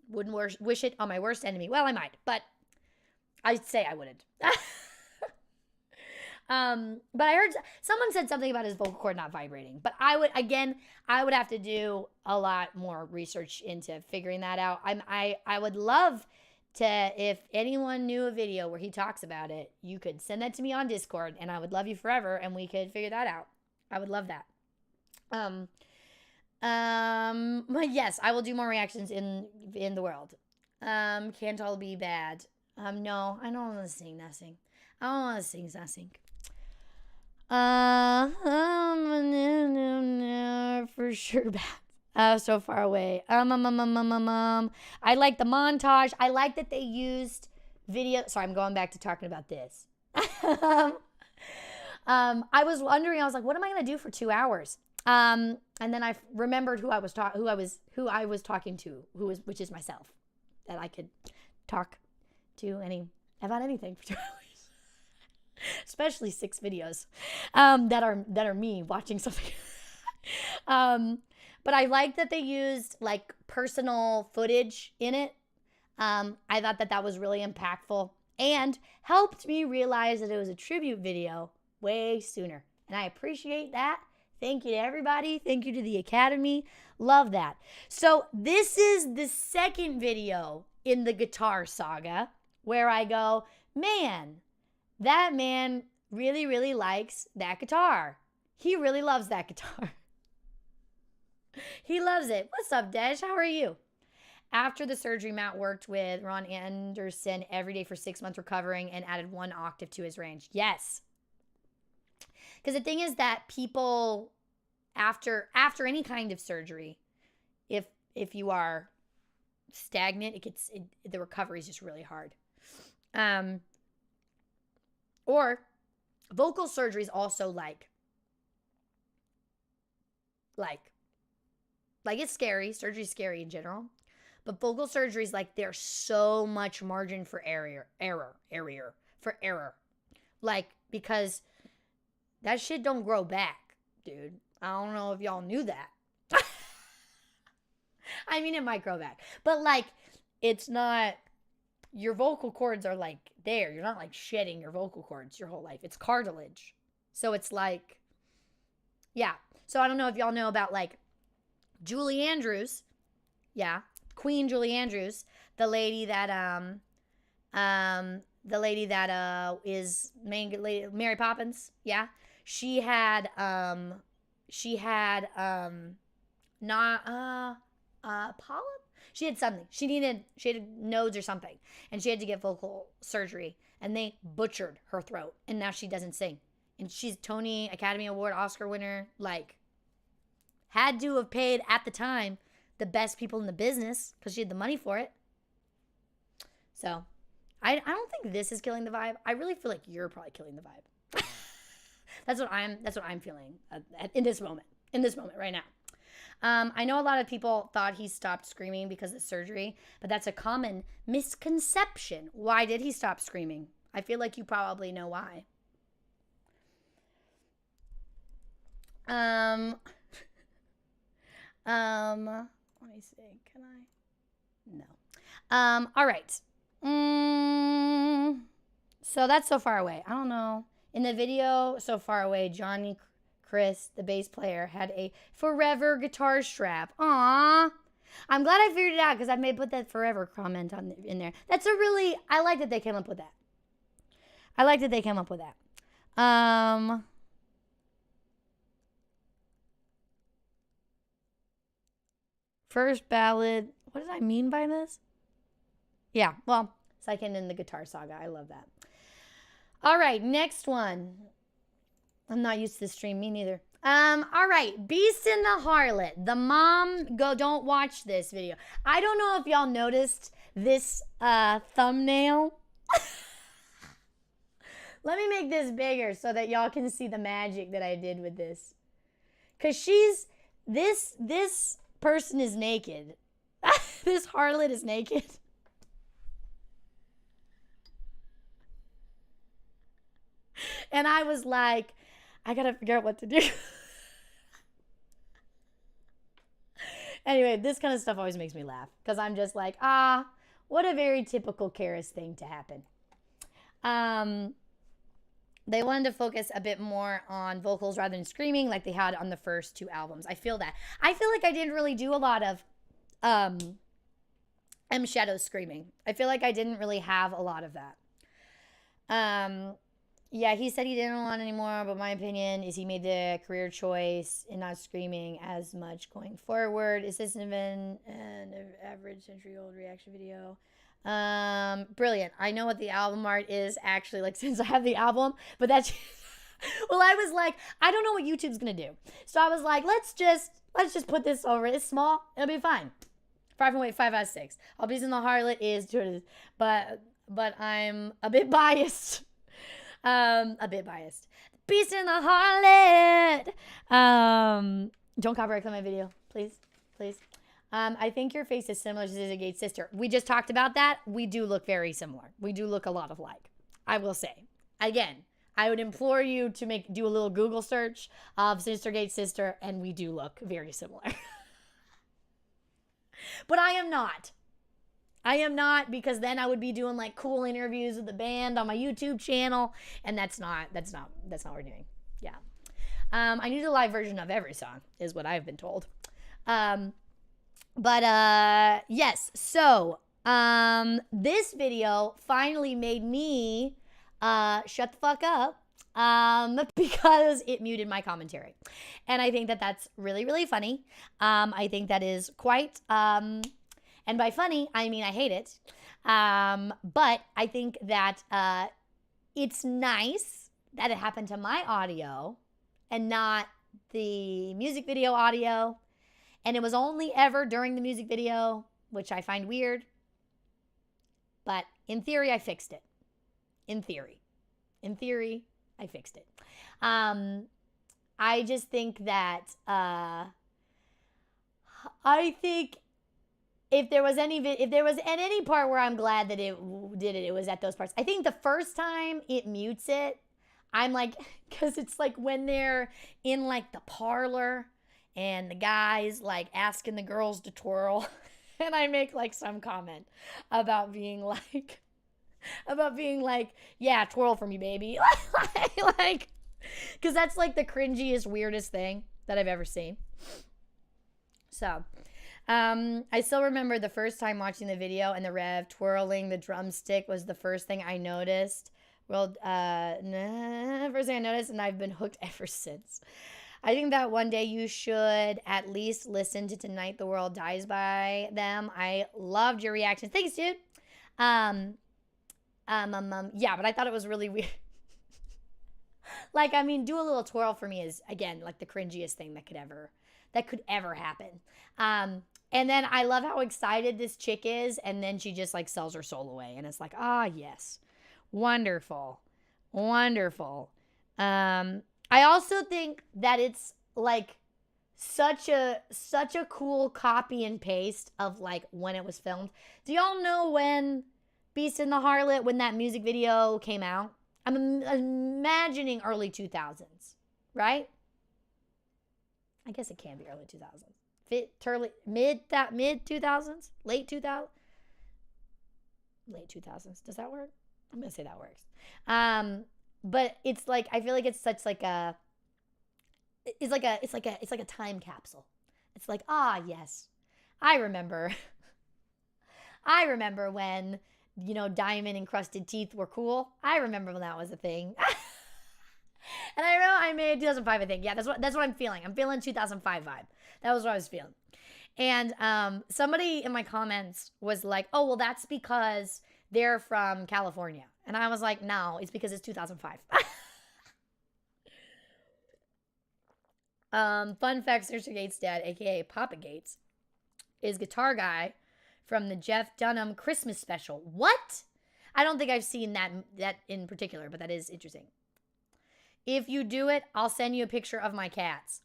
Wouldn't wish it on my worst enemy. Well, I might, but I'd say I wouldn't. But I heard someone said something about his vocal cord not vibrating. But I would have to do a lot more research into figuring that out. I would love to, if anyone knew a video where he talks about it, you could send that to me on Discord, and I would love you forever, and we could figure that out. I would love that. But yes, I will do more reactions in the world. Can't all be bad. No, I don't want to sing nothing. I don't want to sing nothing. For sure bad. So far away. I like the montage. I like that they used video. Sorry, I'm going back to talking about this. I was wondering, I was like, what am I going to do for 2 hours? And then I remembered who I was talking to, which is myself, that I could talk to about anything for 2 hours. Especially 6 videos that are me watching something. But I like that they used like personal footage in it. I thought that was really impactful and helped me realize that it was a tribute video way sooner. And I appreciate that. Thank you to everybody. Thank you to the Academy. Love that. So this is the second video in the guitar saga where I go, man, that man really, really likes that guitar. He really loves that guitar. He loves it. What's up, Desh? How are you? After the surgery, Matt worked with Ron Anderson every day for 6 months recovering and added 1 octave to his range. Yes. Because the thing is that people, after any kind of surgery, if you are stagnant, the recovery is just really hard. Or vocal surgery is also like it's scary. Surgery is scary in general. But vocal surgery is like there's so much margin for error. Like, because that shit don't grow back, dude. I don't know if y'all knew that. I mean, it might grow back. But like, it's not, your vocal cords are like there. You're not like shedding your vocal cords your whole life. It's cartilage. So it's like, yeah. So I don't know if y'all know about like Julie Andrews. Yeah. Queen Julie Andrews, the lady that is main lady Mary Poppins. Yeah. She had polyp. She had something. She had nodes or something, and she had to get vocal surgery, and they butchered her throat, and now she doesn't sing. And she's Tony, Academy Award, Oscar winner, like, had to have paid at the time the best people in the business because she had the money for it. So, I don't think this is killing the vibe. I really feel like you're probably killing the vibe. That's what I'm feeling in this moment. In this moment right now. I know a lot of people thought he stopped screaming because of surgery, but that's a common misconception. Why did he stop screaming? I feel like you probably know why. Let me see. Can I? No. All right. So that's So Far Away. I don't know. In the video, So Far Away, Johnny Chris, the bass player, had a forever guitar strap. Aww. I'm glad I figured it out because I may put that forever comment in there. That's a really, I like that they came up with that. I like that they came up with that. First ballad. What did I mean by this? Yeah, well, second in the guitar saga. I love that. All right, next one. I'm not used to this stream. Me neither. All right, Beast in the Harlot. The mom, don't watch this video. I don't know if y'all noticed this thumbnail. Let me make this bigger so that y'all can see the magic that I did with this. Because this person is naked. This harlot is naked. And I was like, I gotta figure out what to do. Anyway, this kind of stuff always makes me laugh. Because I'm just like, what a very typical Karis thing to happen. They wanted to focus a bit more on vocals rather than screaming like they had on the first two albums. I feel that. I feel like I didn't really do a lot of M Shadow screaming. I feel like I didn't really have a lot of that. Yeah, he said he didn't want anymore, but my opinion is he made the career choice in not screaming as much going forward. Is this even an average century-old reaction video? Brilliant. I know what the album art is actually, like, since I have the album, but that's well, I was like, I don't know what YouTube's gonna do. So I was like, let's just put this over. It's small, it'll be fine. 5.5 out of 6. I'll be in the Harlot is but I'm a bit biased. A bit biased. Beast in the Harlot. Don't copyright my video, please. I think your face is similar to Zizzy Gate's sister. We just talked about that. We do look very similar. We do look a lot alike. I will say. Again, I would implore you to do a little Google search of Sister Gate's sister, and we do look very similar. But I am not. Because then I would be doing like cool interviews with the band on my YouTube channel, and that's not what we're doing. Yeah. I need a live version of every song, is what I've been told. Yes. So, this video finally made me shut the fuck up because it muted my commentary. And I think that that's really, really funny. I think that is quite and by funny, I mean I hate it. But I think that it's nice that it happened to my audio and not the music video audio. And it was only ever during the music video, which I find weird. But in theory, I fixed it. In theory, I fixed it. I just think that I think if there was any part where I'm glad that it did it, it was at those parts. I think the first time it mutes it, I'm like, because it's like when they're in like the parlor and the guy's like asking the girls to twirl, and I make like some comment about being like, yeah, twirl for me, baby. Like, because that's like the cringiest, weirdest thing that I've ever seen. So, I still remember the first time watching the video and the Rev twirling the drumstick was the first thing I noticed. First thing I noticed, and I've been hooked ever since. I think that one day you should at least listen to Tonight the World Dies by them. I loved your reactions. Thanks, dude. Yeah, but I thought it was really weird. Like, I mean, do a little twirl for me is, again, like the cringiest thing that could ever that could ever happen. And then I love how excited this chick is, and then she just like sells her soul away, and it's like, ah, yes, wonderful, wonderful. I also think that it's like such a cool copy and paste of like when it was filmed. Do y'all know when Beast and the Harlot, when that music video came out? I'm imagining early 2000s, right? I guess it can be early 2000s. Mid 2000s, late 2000s. Late 2000s. Does that work? I'm going to say that works. But it's like, I feel like it's such like a it's like a time capsule. It's like, ah, yes. I remember when, diamond encrusted teeth were cool. I remember when that was a thing. And I know I made 2005, I think. Yeah, that's what I'm feeling. I'm feeling 2005 vibe. That was what I was feeling. And somebody in my comments was like, "Oh, well, that's because they're from California." And I was like, "No, it's because it's 2005." Fun fact: Sister Gates' dad, aka Papa Gates, is guitar guy from the Jeff Dunham Christmas special. What? I don't think I've seen that in particular, but that is interesting. If you do it, I'll send you a picture of my cats.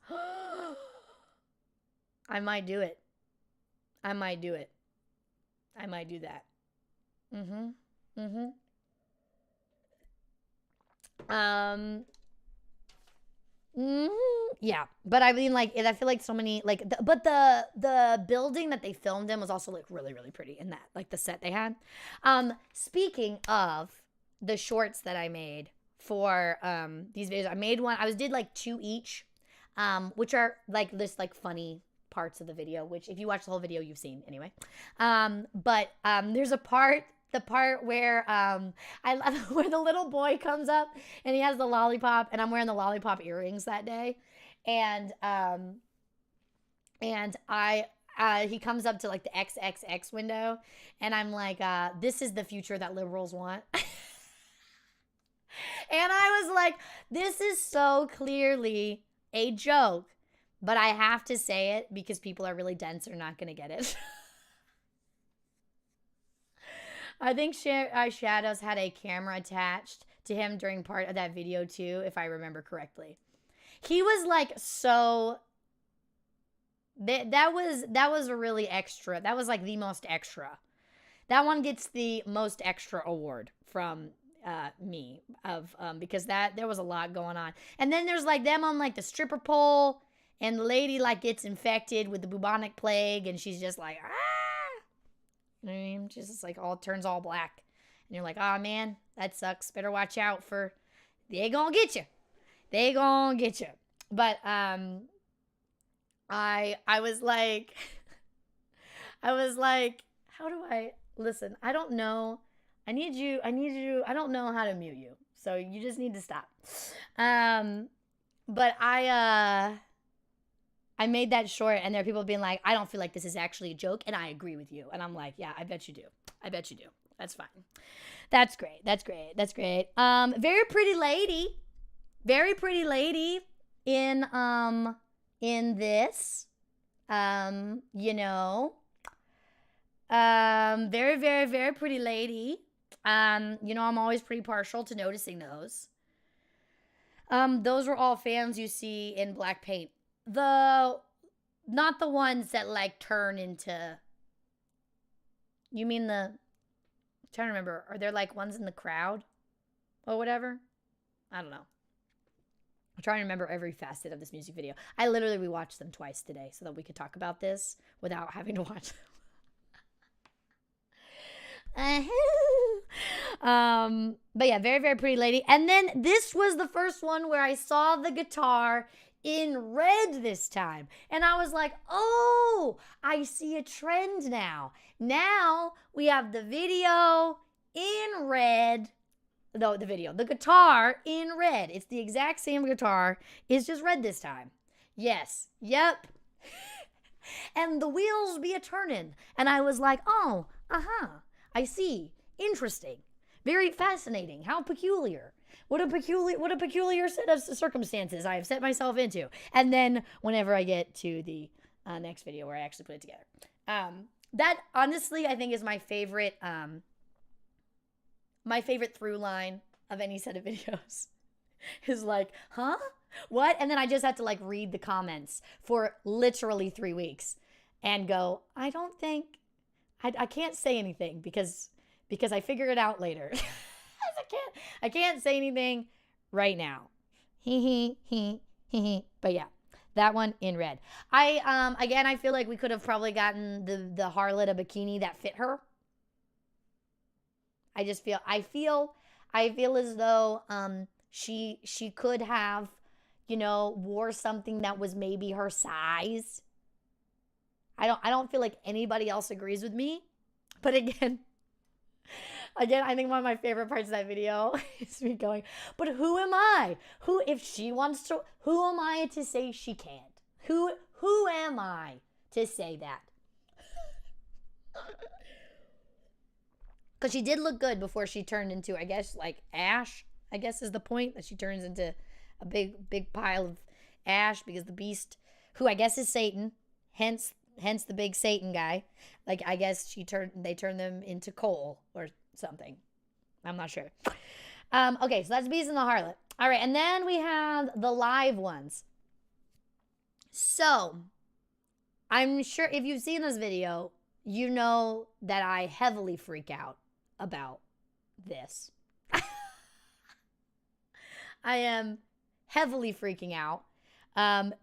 I might do it. I might do that. Yeah, but I mean, like, I feel like so many, like, but the building that they filmed in was also like really, really pretty in that, like, the set they had. Speaking of the shorts that I made for these videos, I made one. I did like 2 each, which are like this like funny parts of the video, which if you watch the whole video, you've seen anyway. But there's the part where I love where the little boy comes up and he has the lollipop, and I'm wearing the lollipop earrings that day, and he comes up to like the XXX window, and I'm like, this is the future that liberals want. And I was like, this is so clearly a joke, but I have to say it because people are really dense and are not going to get it. I think Shadows had a camera attached to him during part of that video too, if I remember correctly. He was like so... That was a really extra. That was like the most extra. That one gets the most extra award from me because there was a lot going on. And then there's like them on like the stripper pole, and the lady like gets infected with the bubonic plague, and she's just like, ah. You know what I mean? She's just like turns all black, and you're like, oh man, that sucks. Better watch out for, they gonna get you. They gonna get you. But I was like, how do I listen? I don't know. I need you. I don't know how to mute you. So you just need to stop. But I made that short, and there are people being like, I don't feel like this is actually a joke, and I agree with you. And I'm like, yeah, I bet you do. That's fine. That's great. Very pretty lady. Very pretty lady in this. Very, very, very pretty lady. I'm always pretty partial to noticing those. Those were all fans you see in black paint. Not the ones that like turn into, you mean I'm trying to remember, are there like ones in the crowd or whatever? I don't know. I'm trying to remember every facet of this music video. I literally rewatched them twice today so that we could talk about this without having to watch them. But yeah, very, very pretty lady. And then this was the first one where I saw the guitar in red this time. And I was like, oh, I see a trend now. Now we have the video in red. No, the guitar in red. It's the exact same guitar. It's just red this time. Yes. Yep. And the wheels be a-turning. And I was like, oh, I see. Interesting. Very fascinating. How peculiar. What a peculiar set of circumstances I have set myself into. And then whenever I get to the next video where I actually put it together. That honestly, I think is my favorite through line of any set of videos is like, huh? What? And then I just have to like read the comments for literally 3 weeks and go, I don't think, I can't say anything because I figure it out later. I can't say anything right now. But yeah, that one in red. I feel like we could have probably gotten the Harlot a bikini that fit her. I feel as though she could have, wore something that was maybe her size. I don't feel like anybody else agrees with me. But again, I think one of my favorite parts of that video is me going, but who am I? If she wants to, who am I to say she can't? Who am I to say that? Because she did look good before she turned into, I guess, like ash, I guess is the point, that she turns into a big pile of ash because the beast, who I guess is Satan, hence the big Satan guy, like I guess they turned them into coal or something. I'm not sure. Okay, so that's Beast and the Harlot. All right, and then we have the live ones. So, I'm sure if you've seen this video, you know that I heavily freak out about this. I am heavily freaking out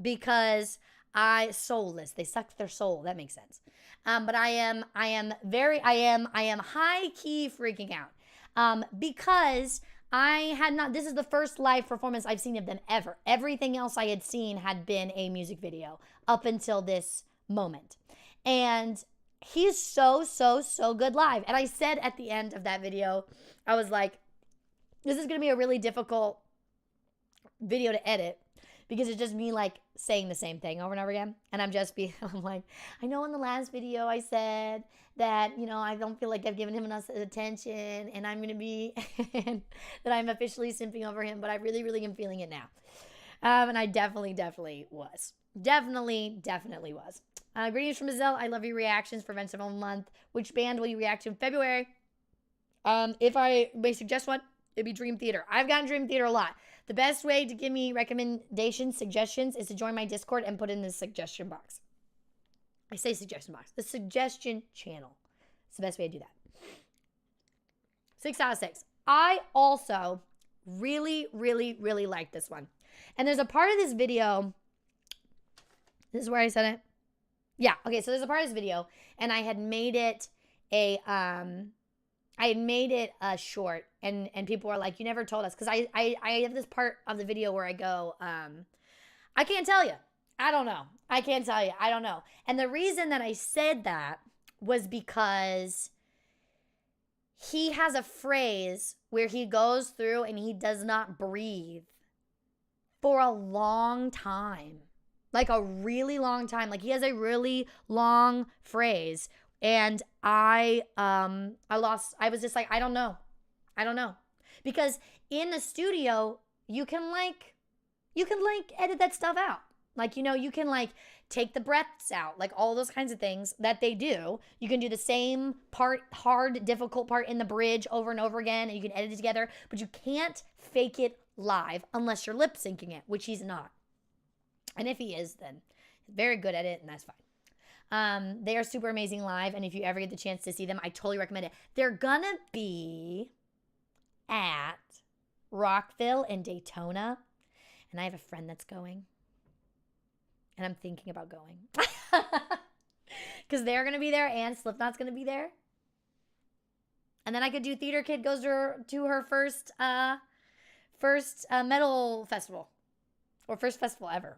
because soulless. They sucked their soul. That makes sense. But I am high key freaking out because this is the first live performance I've seen of them ever. Everything else I had seen had been a music video up until this moment. And he's so good live. And I said at the end of that video, I was like, this is going to be a really difficult video to edit because it's just me like saying the same thing over and over again. And I'm like, I know in the last video I said that, I don't feel like I've given him enough attention and I'm going to be, and that I'm officially simping over him, but I really am feeling it now. And I definitely was. Definitely was. Greetings from Brazil. I love your reactions for Avenged Sevenfold month. Which band will you react to in February? If I may suggest one, it'd be Dream Theater. I've gotten Dream Theater a lot. The best way to give me recommendations, suggestions, is to join my Discord and put in the suggestion box. I say suggestion box. The suggestion channel. It's the best way to do that. 6 out of 6. I also really like this one. And there's a part of this video. This is where I said it. Yeah. Okay. So there's a part of this video, and I had made it a short, and people were like, you never told us. Because I have this part of the video where I go, I can't tell you. I don't know. I can't tell you. I don't know. And the reason that I said that was because he has a phrase where he goes through and he does not breathe for a long time. Like a really long time. Like he has a really long phrase. And I was just like, I don't know. Because in the studio, you can edit that stuff out. Like, you can like take the breaths out, like all those kinds of things that they do. You can do the same part, hard, difficult part in the bridge over and over again, and you can edit it together, but you can't fake it live unless you're lip syncing it, which he's not. And if he is, then he's very good at it, and that's fine. They are super amazing live, and if you ever get the chance to see them, I totally recommend it. They're gonna be at Rockville and Daytona, and I have a friend that's going, and I'm thinking about going. Because they're gonna be there, and Slipknot's gonna be there. And then I could do Theater Kid goes to her first metal festival, or first festival ever.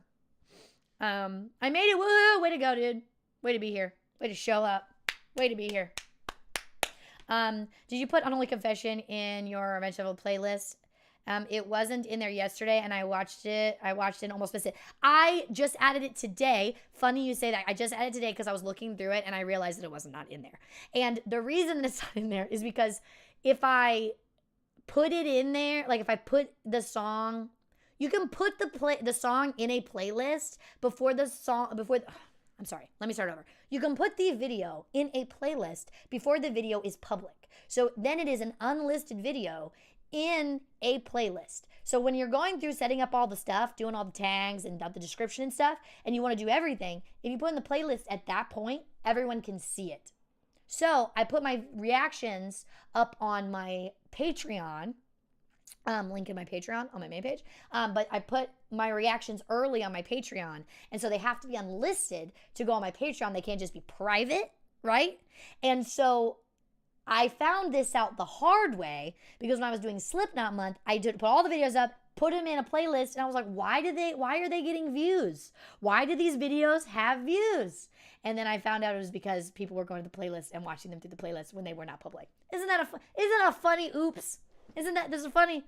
I made it. Woo! Way to go, dude. Way to be here. Way to show up. Way to be here. Did you put Unholy Confession in your Avenged Sevenfold playlist? It wasn't in there yesterday, and I watched it and almost missed it. I just added it today. Funny you say that. I just added it today because I was looking through it, and I realized that it was not in there. And the reason that it's not in there is because if I put it in there, like if I put the song, you can put the song in a playlist before the song, I'm sorry, let me start over. You can put the video in a playlist before the video is public. So then it is an unlisted video in a playlist. So when you're going through setting up all the stuff, doing all the tags and the description and stuff, and you want to do everything, if you put in the playlist at that point, everyone can see it. So I put my reactions up on my Patreon, link in my Patreon on my main page. But I put my reactions early on my Patreon. And so they have to be unlisted to go on my Patreon. They can't just be private, right? And so I found this out the hard way because when I was doing Slipknot month, I did put all the videos up, put them in a playlist, and I was like, why are they getting views? Why do these videos have views? And then I found out it was because people were going to the playlist and watching them through the playlist when they were not public. Isn't that a funny oops? It's a funny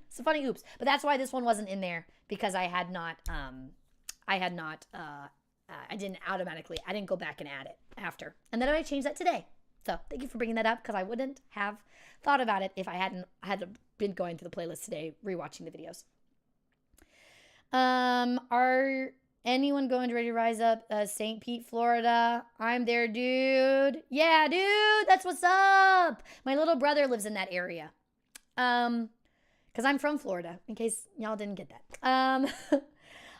oops. But that's why this one wasn't in there, because I didn't go back and add it after. And then I changed that today. So thank you for bringing that up, because I wouldn't have thought about it if I hadn't been going through the playlist today, rewatching the videos. Are anyone going to Ready to Rise Up, St. Pete, Florida? I'm there, dude. Yeah, dude, that's what's up. My little brother lives in that area. Because I'm from Florida, in case y'all didn't get that.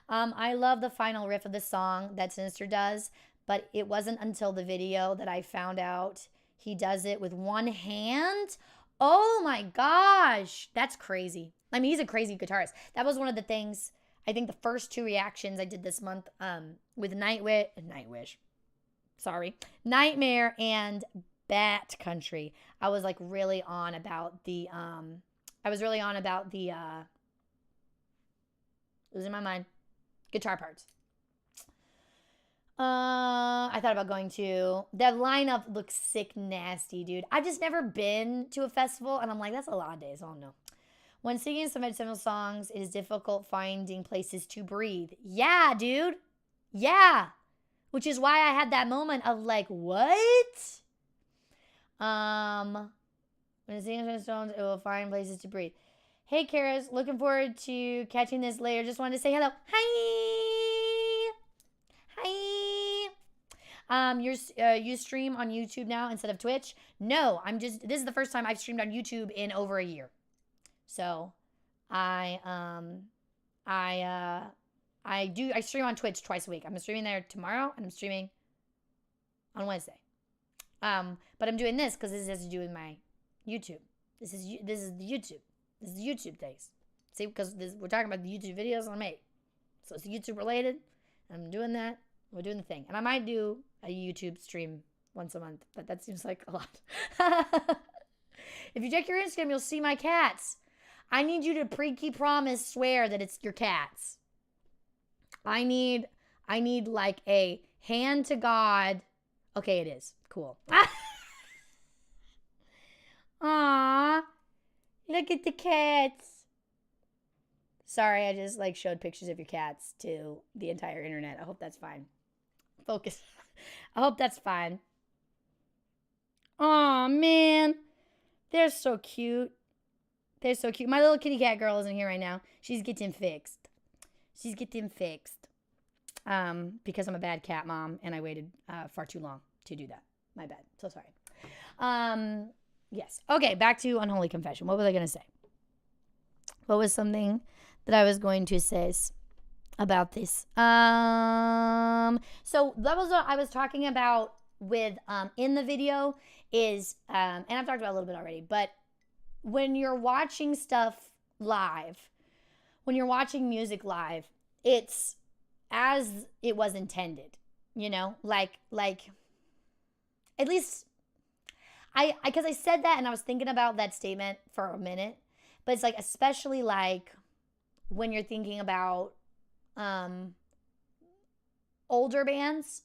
I love the final riff of the song that Sinister does, but it wasn't until the video that I found out he does it with one hand. Oh my gosh, that's crazy. I mean, he's a crazy guitarist. That was one of the things, I think the first 2 reactions I did this month, with Nightmare and Bat Country. I was like really on about the, losing my mind, guitar parts. I thought about going to, that lineup looks sick nasty, dude. I've just never been to a festival, and I'm like, that's a lot of days. I don't know. When singing some Avenged Sevenfold songs, it is difficult finding places to breathe. Yeah, dude. Yeah. Which is why I had that moment of like, what? When singing Avenged Stones, it will find places to breathe. Hey, Karis, looking forward to catching this later. Just wanted to say hello. Hi. You stream on YouTube now instead of Twitch? No, this is the first time I've streamed on YouTube in over a year. So I stream on Twitch twice a week. I'm streaming there tomorrow, and I'm streaming on Wednesday. But I'm doing this because this has to do with my YouTube. This is the YouTube. This is the YouTube things. See, because we're talking about the YouTube videos I make. So it's YouTube related. I'm doing that. We're doing the thing. And I might do a YouTube stream once a month, but that seems like a lot. If you check your Instagram, you'll see my cats. I need you to pinky promise, swear that it's your cats. I need like a hand to God. Okay, it is. Cool. Aww. Look at the cats. Sorry, I just like showed pictures of your cats to the entire internet. I hope that's fine. Focus. I hope that's fine. Aw, man. They're so cute. They're so cute. My little kitty cat girl isn't here right now. She's getting fixed. Because I'm a bad cat mom and I waited far too long to do that. My bad. So sorry. Yes. Okay, back to Unholy Confession. What was I going to say? What was something that I was going to say about this? So that was what I was talking about with in the video is, and I've talked about it a little bit already, but when you're watching stuff live, when you're watching music live, it's as it was intended, you know, like at least because I said that and I was thinking about that statement for a minute, but it's like, especially like when you're thinking about older bands.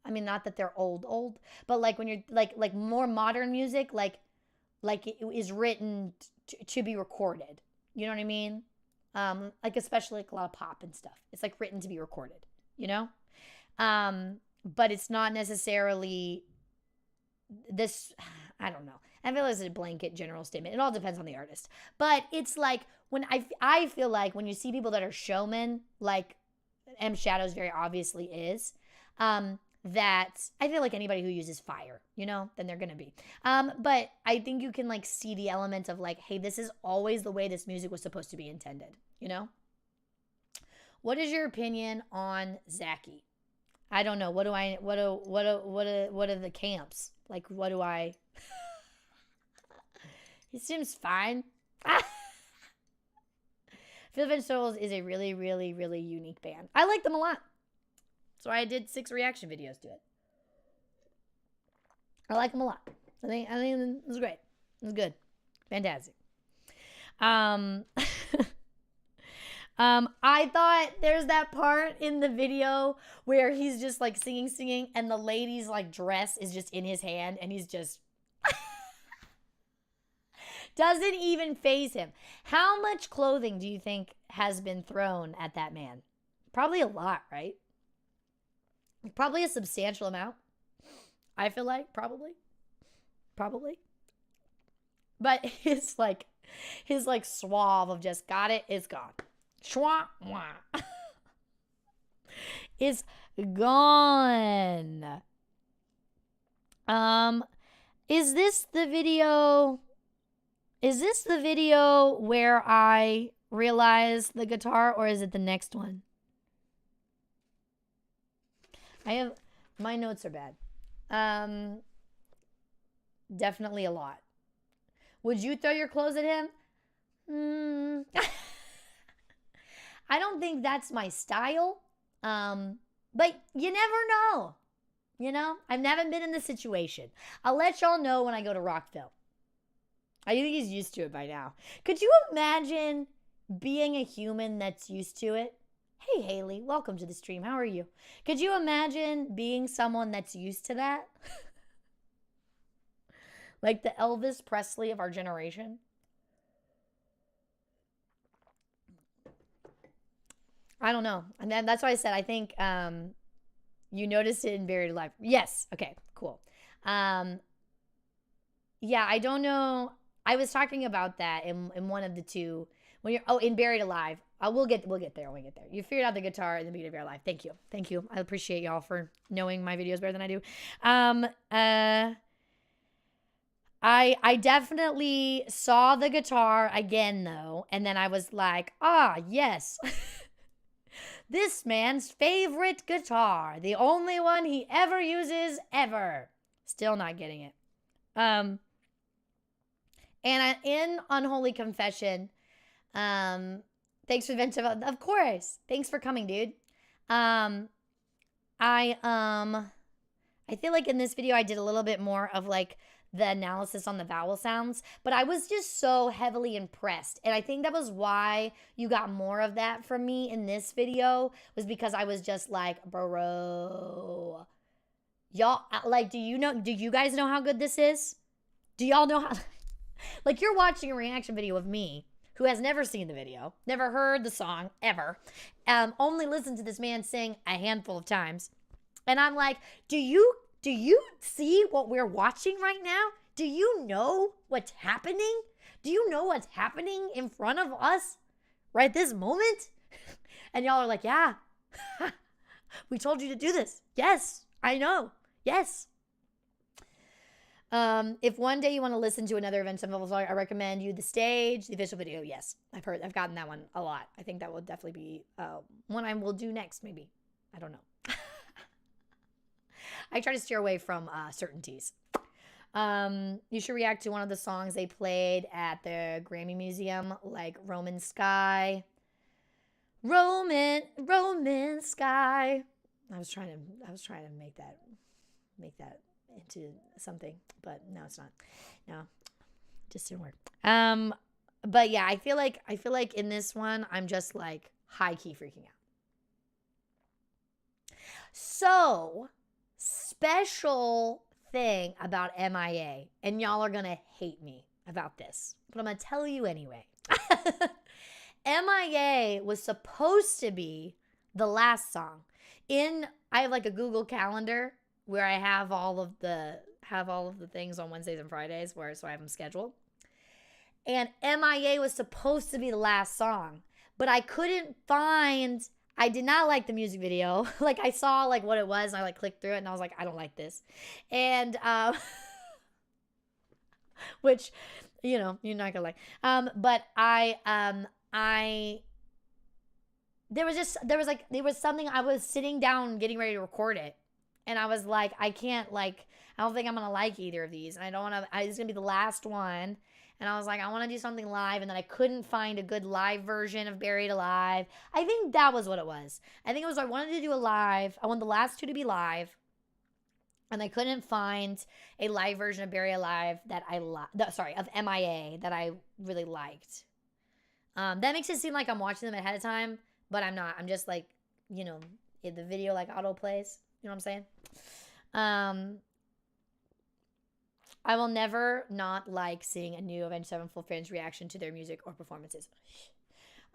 I mean, not that they're old, but like when you're like more modern music, like it is written to be recorded. You know what I mean? Like especially like a lot of pop and stuff. It's like written to be recorded, you know? But it's not necessarily this, I don't know. I feel like it's a blanket general statement. It all depends on the artist. But it's like when I feel like when you see people that are showmen, like M Shadows very obviously is, that I feel like anybody who uses fire, then they're going to be. But I think you can like see the element of like, hey, this is always the way this music was supposed to be intended, What is your opinion on Zachy? I don't know. What are the camps? Like, what do I... He seems fine. Avenged Sevenfold is a really, really, really unique band. I like them a lot. So I did 6 reaction videos to it. I like them a lot. I think it was great. It was good. Fantastic. I thought there's that part in the video where he's just like singing, and the lady's like dress is just in his hand, and he's just doesn't even faze him. How much clothing do you think has been thrown at that man? Probably a lot, right? Probably a substantial amount. I feel like probably. But his suave of just got it, it's gone. Schwa wah. Is gone. Is this the video where I realize the guitar, or is it the next one? My notes are bad. Definitely a lot. Would you throw your clothes at him? I don't think that's my style. But you never know. I've never been in this situation. I'll let y'all know when I go to Rockville. I think he's used to it by now. Could you imagine being a human that's used to it? Hey, Haley, welcome to the stream. How are you? Could you imagine being someone that's used to that? Like the Elvis Presley of our generation? I don't know. And then that's why I said I think you noticed it in Buried Alive. Yes. Okay, cool. Yeah, I don't know. I was talking about that in one of the two when you're in Buried Alive. We'll get there when we get there. You figured out the guitar in the beginning of your life. Thank you. I appreciate y'all for knowing my videos better than I do. I definitely saw the guitar again though, and then I was like, yes. This man's favorite guitar, the only one he ever uses ever. Still not getting it. And in Unholy Confession, thanks for the event. Of course. Thanks for coming, dude. I feel like in this video I did a little bit more of like the analysis on the vowel sounds, but I was just so heavily impressed. And I think that was why you got more of that from me in this video, was because I was just like, bro, y'all, like, do you guys know how good this is? Do y'all know how, like, you're watching a reaction video of me who has never seen the video, never heard the song ever, only listened to this man sing a handful of times. And I'm like, do you see what we're watching right now? Do you know what's happening? Do you know what's happening in front of us right this moment? And y'all are like, yeah, we told you to do this. Yes, I know. Yes. If one day you want to listen to another Avenged Sevenfold song, I recommend you the stage, the official video. Yes, I've gotten that one a lot. I think that will definitely be one I will do next, maybe. I don't know. I try to steer away from certainties. You should react to one of the songs they played at the Grammy Museum, like Roman Sky. Roman Sky. I was trying to make that into something, but no, it's not. No, just didn't work. But yeah, I feel like in this one, I'm just like high key freaking out. So, special thing about MIA, and y'all are gonna hate me about this, but I'm gonna tell you anyway. MIA was supposed to be the last song. I have like a Google Calendar where I have all of the have all of the things on Wednesdays and Fridays so I have them scheduled. And MIA was supposed to be the last song, but I did not like the music video. Like I saw like what it was and I like clicked through it and I was like, I don't like this. And, which, you know, you're not gonna like, but there was something, I was sitting down getting ready to record it. And I was like, I don't think I'm going to like either of these. And it's going to be the last one. And I was like, I want to do something live. And then I couldn't find a good live version of Buried Alive. I think that was what it was. I think it was I wanted to do a live. I wanted the last two to be live. And I couldn't find a live version of Buried Alive of MIA that I really liked. That makes it seem like I'm watching them ahead of time. But I'm not. I'm just like, you know, the video like auto plays. You know what I'm saying? I will never not like seeing a new Avenged Sevenfold fans' reaction to their music or performances.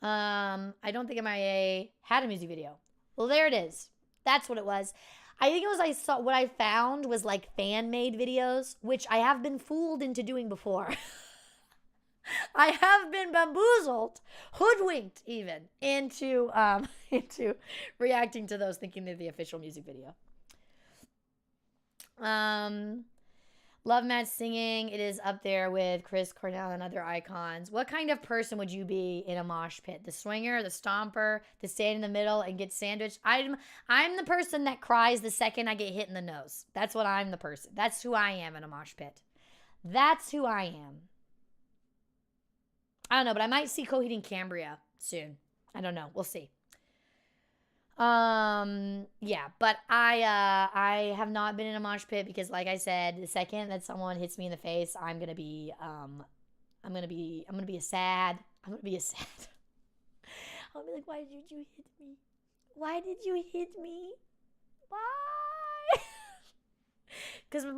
I don't think MIA had a music video. Well, there it is. That's what it was. I think it was what I found was like fan-made videos, which I have been fooled into doing before. I have been bamboozled, hoodwinked even, into reacting to those thinking they're the official music video. Love Match singing. It is up there with Chris Cornell and other icons. What kind of person would you be in a mosh pit? The swinger, the stomper, the stand in the middle and get sandwiched? I'm the person that cries the second I get hit in the nose. That's what I'm the person. That's who I am in a mosh pit. That's who I am. I don't know, but I might see Coheed and Cambria soon. I don't know. We'll see. Yeah, but I have not been in a mosh pit because, like I said, the second that someone hits me in the face, I'm gonna be a sad. I'm gonna be like, why did you hit me? Why did you hit me? Why? Because if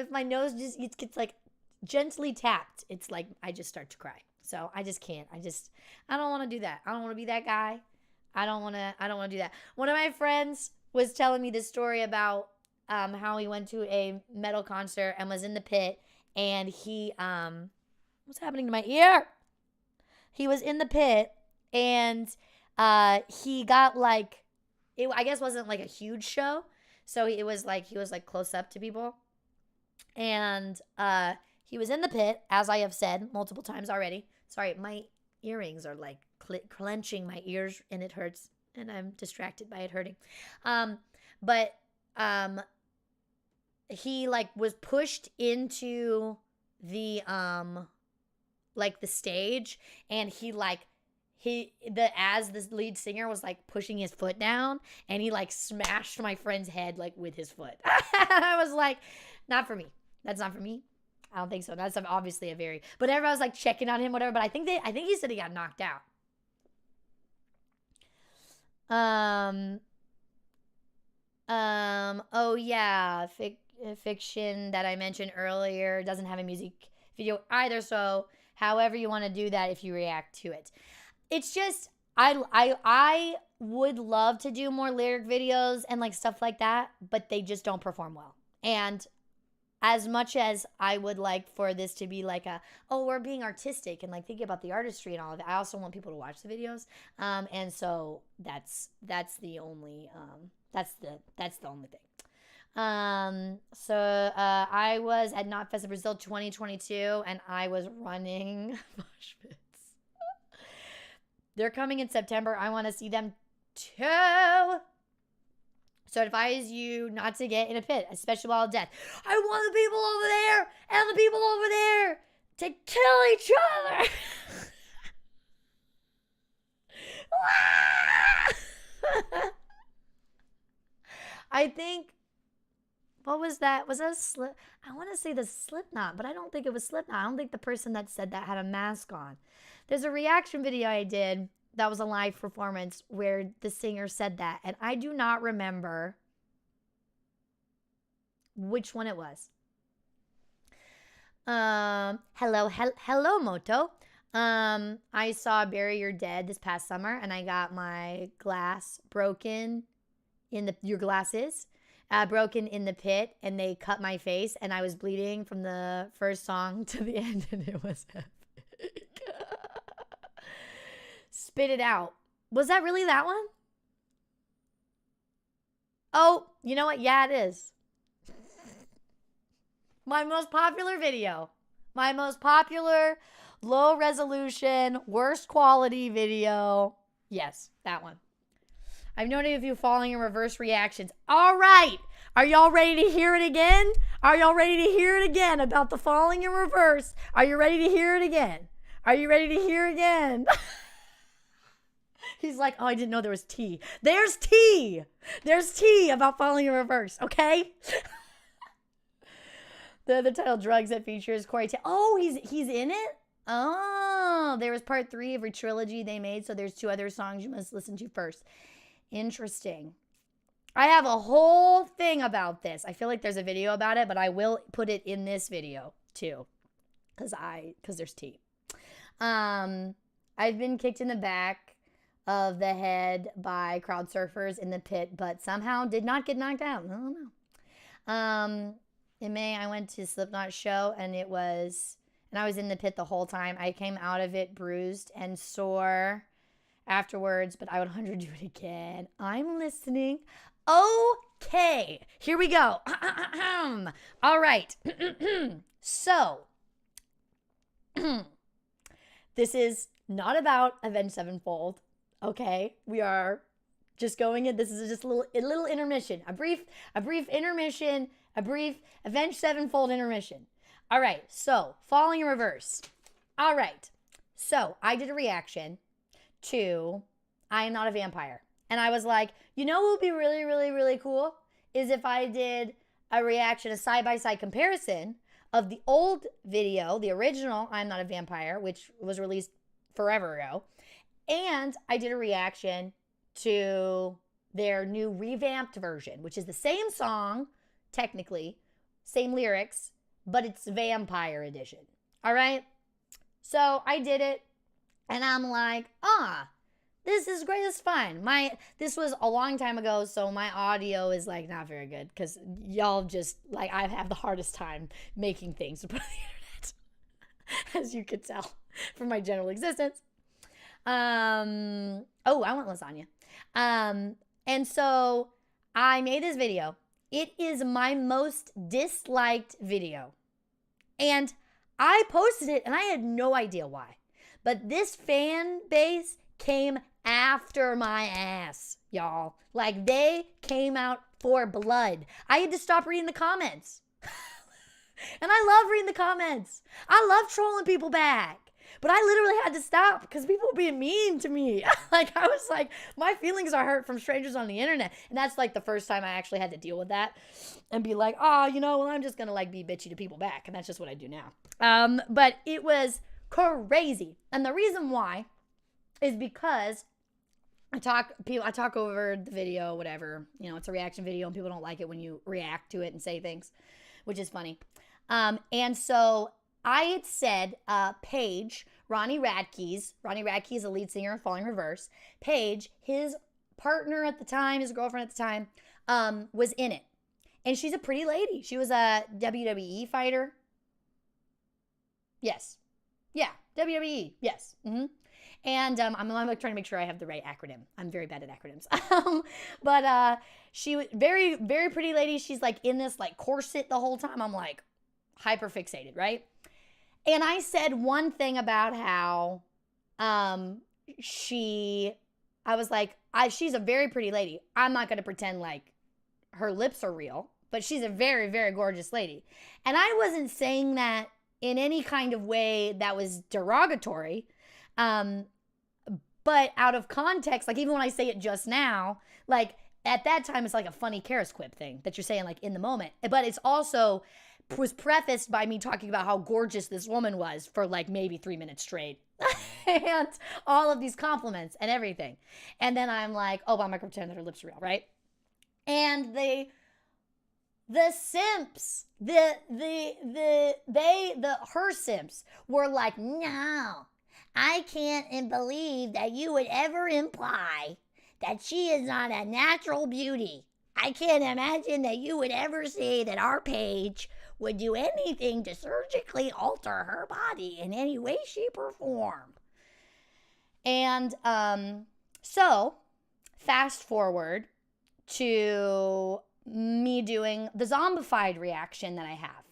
my nose just gets like gently tapped, it's like I just start to cry. So I just can't. I don't want to do that. I don't want to be that guy. I don't want to do that. One of my friends was telling me this story about how he went to a metal concert and was in the pit and he what's happening to my ear? He was in the pit and he got like it I guess wasn't like a huge show. So he was like close up to people. And he was in the pit, as I have said multiple times already. Sorry, my earrings are like clenching my ears and it hurts and I'm distracted by it hurting. But he like was pushed into the like the stage and as the lead singer was like pushing his foot down and he like smashed my friend's head like with his foot. I was like, not for me. That's not for me. I don't think so. That's obviously but everyone was like checking on him, whatever. But I think he said he got knocked out. Oh yeah, fiction that I mentioned earlier doesn't have a music video either. So however you want to do that, if you react to it, it's just I would love to do more lyric videos and like stuff like that, but they just don't perform well. And as much as I would like for this to be like we're being artistic and like thinking about the artistry and all of it, I also want people to watch the videos. And so that's the only that's the only thing. So I was at Knotfest of Brazil 2022 and I was running mosh pits. They're coming in September. I want to see them too. So I advise you not to get in a pit, especially while death. I want the people over there and the people over there to kill each other. I think, what was that? Was that I want to say the Slipknot, but I don't think it was Slipknot. I don't think the person that said that had a mask on. There's a reaction video I did that was a live performance where the singer said that, and I do not remember which one it was. Hello, Moto. I saw Bury Your Dead this past summer, and I got my glass broken in your glasses, broken in the pit, and they cut my face, and I was bleeding from the first song to the end, and it was epic. Spit It Out. Was that really that one? Oh, you know what? Yeah, it is. My most popular video. My most popular, low resolution, worst quality video. Yes, that one. I've noted a few falling in reverse reactions. All right. Are y'all ready to hear it again? Are y'all ready to hear it again about the falling in reverse? Are you ready to hear it again? Are you ready to hear it again? He's like, oh, I didn't know there was tea. There's tea. There's tea about falling in reverse, okay? The title, Drugs, that features Corey Taylor. Oh, he's in it? Oh, there was part 3 of a trilogy they made, so there's 2 other songs you must listen to first. Interesting. I have a whole thing about this. I feel like there's a video about it, but I will put it in this video too, because there's tea. I've been kicked in the back of the head by crowd surfers in the pit, but somehow did not get knocked out. I don't know. In May, I went to Slipknot show, and I was in the pit the whole time. I came out of it bruised and sore afterwards, but I would 100 do it again. I'm listening. Okay, here we go. All right. So, this is not about Avenged Sevenfold. Okay, we are just going in. This is just a little intermission, a brief intermission, a brief Avenged Sevenfold intermission. All right, so falling in reverse. All right, so I did a reaction to I Am Not a Vampire, and I was like, you know what would be really, really, really cool is if I did a reaction, a side-by-side comparison of the old video, the original I'm Not a Vampire, which was released forever ago, and I did a reaction to their new revamped version, which is the same song, technically, same lyrics, but it's vampire edition. All right? So I did it, and I'm like, this is great. It's fine. This was a long time ago, so my audio is like not very good because y'all just like I have the hardest time making things to put on the internet, as you could tell from my general existence. I want lasagna. And so I made this video. It is my most disliked video. And I posted it and I had no idea why. But this fan base came after my ass, y'all. Like they came out for blood. I had to stop reading the comments. And I love reading the comments. I love trolling people back. But I literally had to stop because people were being mean to me. Like, I was like, my feelings are hurt from strangers on the internet. And that's like the first time I actually had to deal with that and be like, I'm just going to like be bitchy to people back. And that's just what I do now. But it was crazy. And the reason why is because I talk over the video, whatever. You know, it's a reaction video and people don't like it when you react to it and say things, which is funny. And so I had said Paige, Ronnie Radke's the lead singer of Falling Reverse. Paige, his partner at the time, his girlfriend at the time, was in it. And she's a pretty lady. She was a WWE fighter. Yes. Yeah, WWE. Yes. Mm-hmm. And I'm like trying to make sure I have the right acronym. I'm very bad at acronyms. But she was very, very pretty lady. She's like in this like corset the whole time. I'm like hyper fixated, right? And I said one thing about how she's a very pretty lady. I'm not going to pretend like her lips are real, but she's a very, very gorgeous lady. And I wasn't saying that in any kind of way that was derogatory. But out of context, like even when I say it just now, like at that time, it's like a funny Karis quip thing that you're saying like in the moment. But it's also was prefaced by me talking about how gorgeous this woman was for like maybe 3 minutes straight. And all of these compliments and everything. And then I'm like, I'm not gonna pretend that her lips are real, right? And the simps, her simps were like, no, I can't believe that you would ever imply that she is not a natural beauty. I can't imagine that you would ever say that our page would do anything to surgically alter her body in any way, shape, or form. And so, fast forward to me doing the zombified reaction that I have.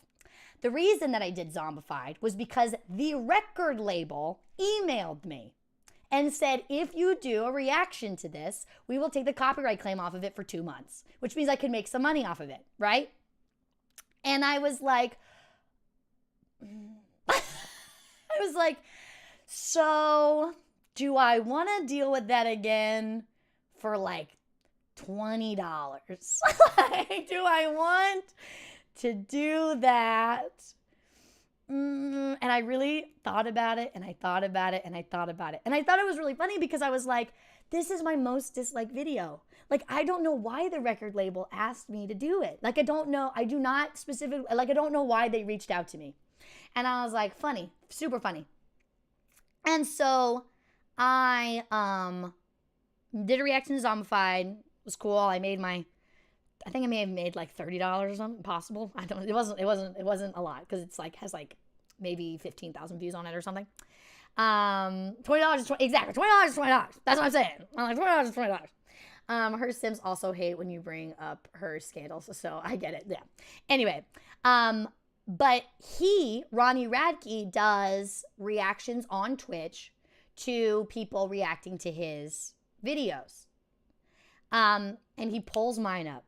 The reason that I did zombified was because the record label emailed me and said, if you do a reaction to this, we will take the copyright claim off of it for 2 months, which means I can make some money off of it, right? And I was like, so do I want to deal with that again for like $20? Like, do I want to do that? And I really thought about it, and I thought about it, and I thought about it. And I thought it was really funny because I was like, this is my most disliked video. Like, I don't know why the record label asked me to do it. Like, I don't know. I do not specifically, like, I don't know why they reached out to me. And I was like, funny, super funny. And so I did a reaction to Zombified. It was cool. I think I may have made like $30 or something. Possible. I don't know. It wasn't a lot because it's like has like maybe 15,000 views on it or something. $20 is exactly $20 is $20. That's what I'm saying. I'm like $20 is $20. Her Sims also hate when you bring up her scandals, so I get it. Yeah. Anyway, but Ronnie Radke, does reactions on Twitch to people reacting to his videos. And he pulls mine up.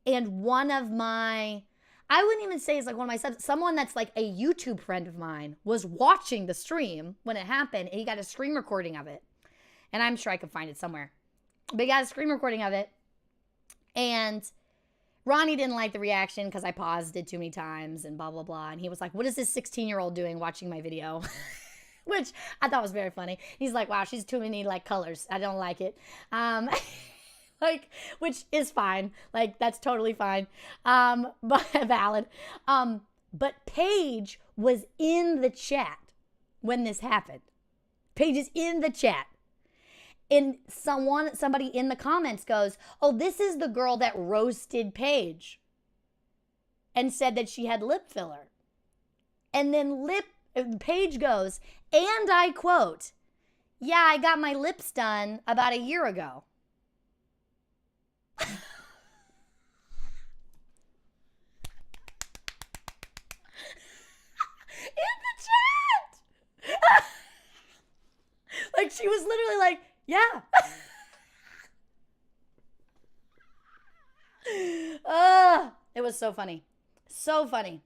And one of my, I wouldn't even say it's like one of my subs, someone that's like a YouTube friend of mine was watching the stream when it happened, and he got a screen recording of it. And I'm sure I could find it somewhere. But he got a screen recording of it. And Ronnie didn't like the reaction because I paused it too many times and blah, blah, blah. And he was like, what is this 16-year-old doing watching my video? Which I thought was very funny. He's like, wow, she's too many like colors. I don't like it. Like, which is fine. Like, that's totally fine. But valid. But Paige was in the chat when this happened. Paige is in the chat. And somebody in the comments goes, oh, this is the girl that roasted Paige and said that she had lip filler. And then Paige goes, and I quote, yeah, I got my lips done about a year ago. In the chat. Like, she was literally like, yeah. It was so funny. So funny.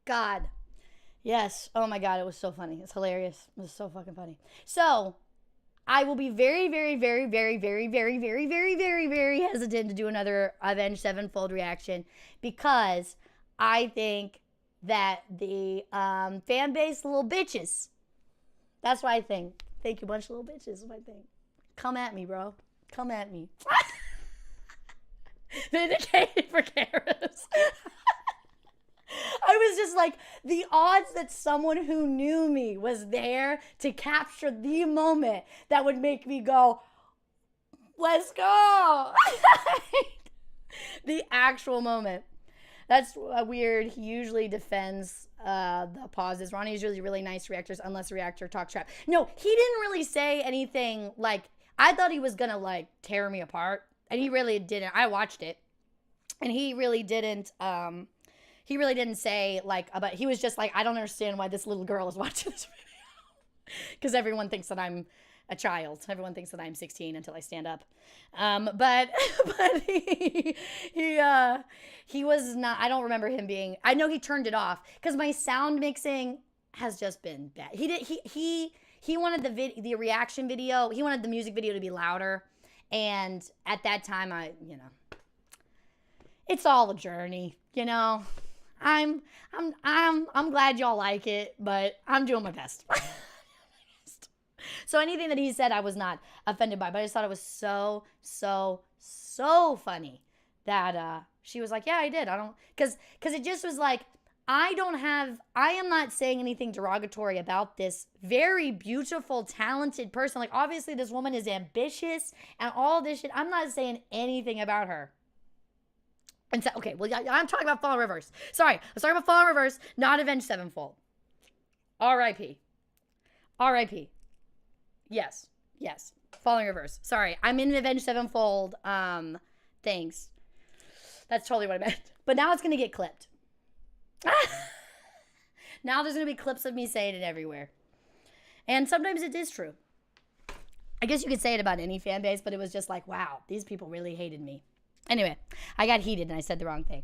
God. Yes. Oh my God. It was so funny. It's hilarious. It was so fucking funny. So I will be very, very, very, very, very, very, very, very, very, very hesitant to do another Avenged Sevenfold reaction because I think that the fan base little bitches. That's what I think. Thank you, bunch of little bitches. Is what I think. Come at me, bro. Come at me. Vindicated for Karis. I was just like, the odds that someone who knew me was there to capture the moment that would make me go, let's go. The actual moment. That's weird. He usually defends the pauses. Ronnie's usually really nice reactors unless the reactor talks crap. No, he didn't really say anything like, I thought he was going to like tear me apart. And he really didn't. I watched it. And he really didn't say like about, he was just like, I don't understand why this little girl is watching this video. Because everyone thinks that I'm a child. Everyone thinks that I'm 16 until I stand up. But he was not, I don't remember him being, I know he turned it off because my sound mixing has just been bad. He wanted the reaction video, he wanted the music video to be louder. And at that time, it's all a journey, I'm glad y'all like it, but I'm doing my best. So anything that he said, I was not offended by, but I just thought it was so, so, so funny that she was like, yeah, I did. I don't, because it just was like, I am not saying anything derogatory about this very beautiful, talented person. Like, obviously, this woman is ambitious and all this shit. I'm not saying anything about her. And so, okay, well, I'm talking about Fall in Reverse. Sorry, I was talking about Fall in Reverse, not Avenged Sevenfold. R.I.P. R.I.P. Yes. Fall in Reverse. Sorry, I'm in Avenged Sevenfold things. That's totally what I meant. But now it's going to get clipped. Now there's going to be clips of me saying it everywhere. And sometimes it is true. I guess you could say it about any fan base, but it was just like, wow, these people really hated me. Anyway, I got heated and I said the wrong thing.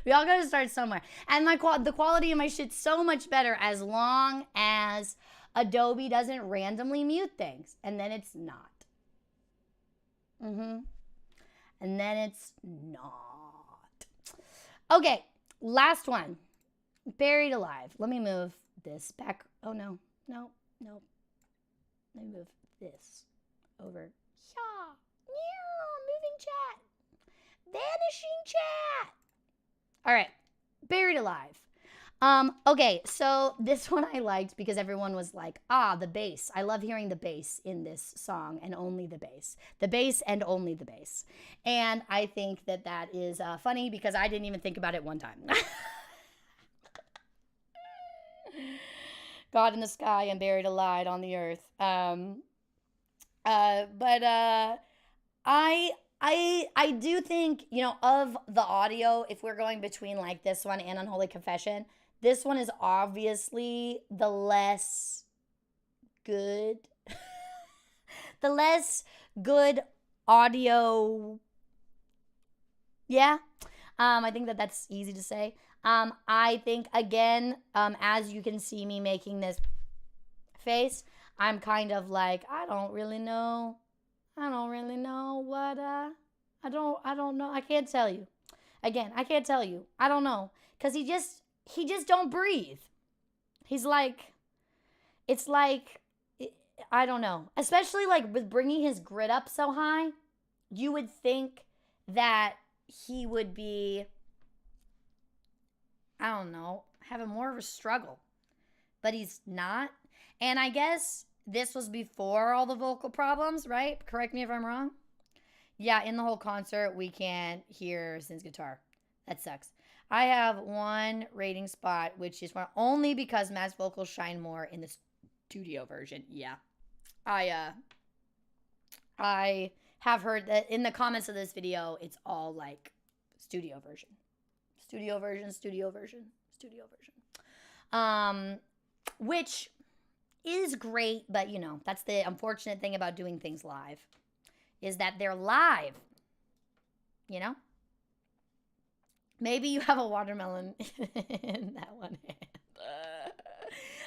We all got to start somewhere. And the quality of my shit's so much better as long as Adobe doesn't randomly mute things. And then it's not. And then it's not. Okay, last one. Buried Alive. Let me move this back. Oh, no. Let me move this over. Moving chat. Vanishing chat. All right, Buried Alive. Okay, so this one I liked because everyone was like, the bass. I love hearing the bass in this song and only the bass. The bass and only the bass. And I think that is funny because I didn't even think about it one time. God in the sky and buried alive on the earth. I do think, of the audio, if we're going between like this one and Unholy Confession, this one is obviously the less good. The less good audio. Yeah. I think that's easy to say. I think, again, as you can see me making this face, I'm kind of like, I don't really know what, I don't know. I can't tell you. Again, I can't tell you. I don't know. Because he just don't breathe. He's like, it's like, I don't know. Especially like with bringing his grit up so high, you would think that he would be, I don't know, having more of a struggle. But he's not. And I guess this was before all the vocal problems, right? Correct me if I'm wrong. Yeah, in the whole concert, we can't hear Sin's guitar. That sucks. I have one rating spot, which is only because Matt's vocals shine more in the studio version. Yeah. I have heard that in the comments of this video, it's all like studio version. Which is great, but that's the unfortunate thing about doing things live, is that they're live. Maybe you have a watermelon in that one hand.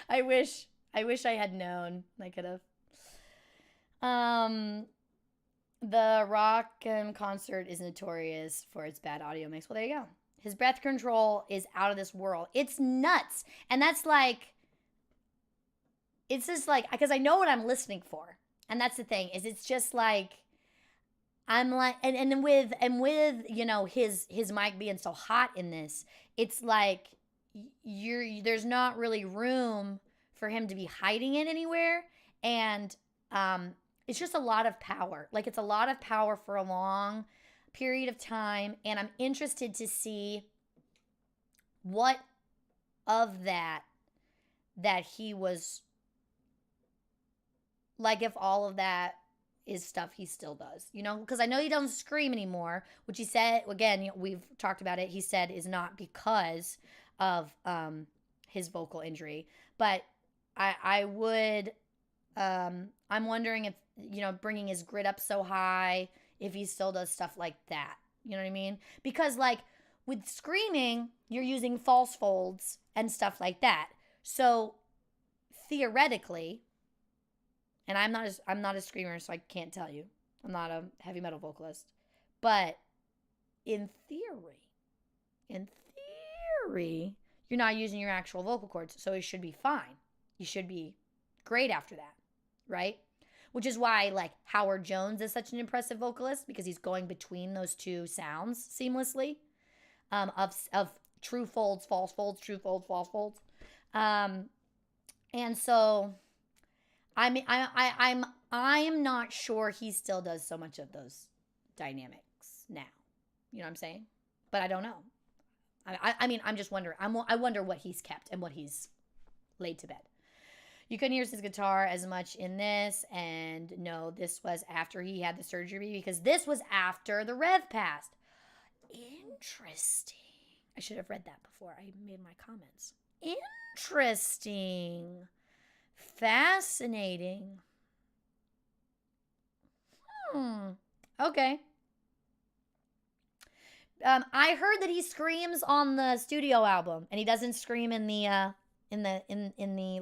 I wish I had known. I could have. The rock concert is notorious for its bad audio mix. Well, there you go. His breath control is out of this world. It's nuts. And that's like, it's just like, because I know what I'm listening for. And that's the thing, is it's just like, I'm like, and with his mic being so hot in this, it's like there's not really room for him to be hiding it anywhere. And it's just a lot of power. Like, it's a lot of power for a long period of time. And I'm interested to see what of that he was like, if all of that is stuff he still does, because I know he doesn't scream anymore, which he said, again, we've talked about it, he said is not because of his vocal injury. But I would, I'm wondering if, bringing his grit up so high, if he still does stuff like that. You know what I mean? Because like with screaming, you're using false folds and stuff like that. So theoretically, and I'm not a screamer, so I can't tell you. I'm not a heavy metal vocalist. But in theory, you're not using your actual vocal cords, so it should be fine. You should be great after that, right? Which is why, like, Howard Jones is such an impressive vocalist, because he's going between those two sounds seamlessly. of true folds, false folds, true folds, false folds. And so I mean, I'm not sure he still does so much of those dynamics now. You know what I'm saying? But I don't know. I mean, I'm just wondering. I wonder what he's kept and what he's laid to bed. You couldn't hear his guitar as much in this, and no, this was after he had the surgery because this was after the Rev passed. Interesting. I should have read that before I made my comments. Interesting. Fascinating. Okay. I heard that he screams on the studio album, and he doesn't scream in the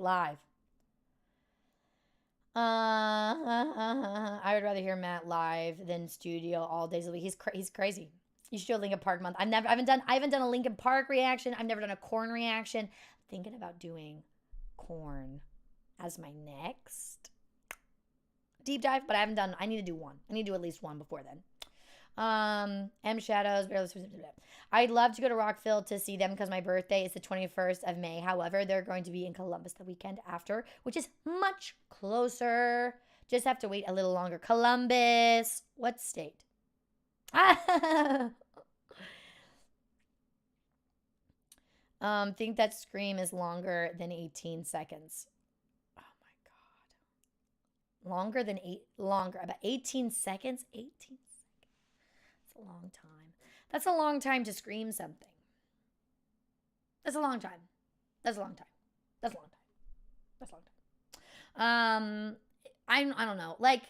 live. I would rather hear Matt live than studio all days of the week. He's crazy. You should do a Linkin Park month. I haven't done a Linkin Park reaction. I've never done a Korn reaction. I'm thinking about doing Korn as my next deep dive, but I haven't done. I need to do one. I need to do at least one before then. M Shadows. I'd love to go to Rockville to see them because my birthday is the 21st of May. However, they're going to be in Columbus the weekend after, which is much closer. Just have to wait a little longer. Columbus. What state? Think that scream is longer than 18 seconds. Oh my god. Longer. About 18 seconds? 18 seconds. That's a long time. That's a long time to scream something. That's a long time. That's a long time. That's a long time. That's a long time. I don't know. Like,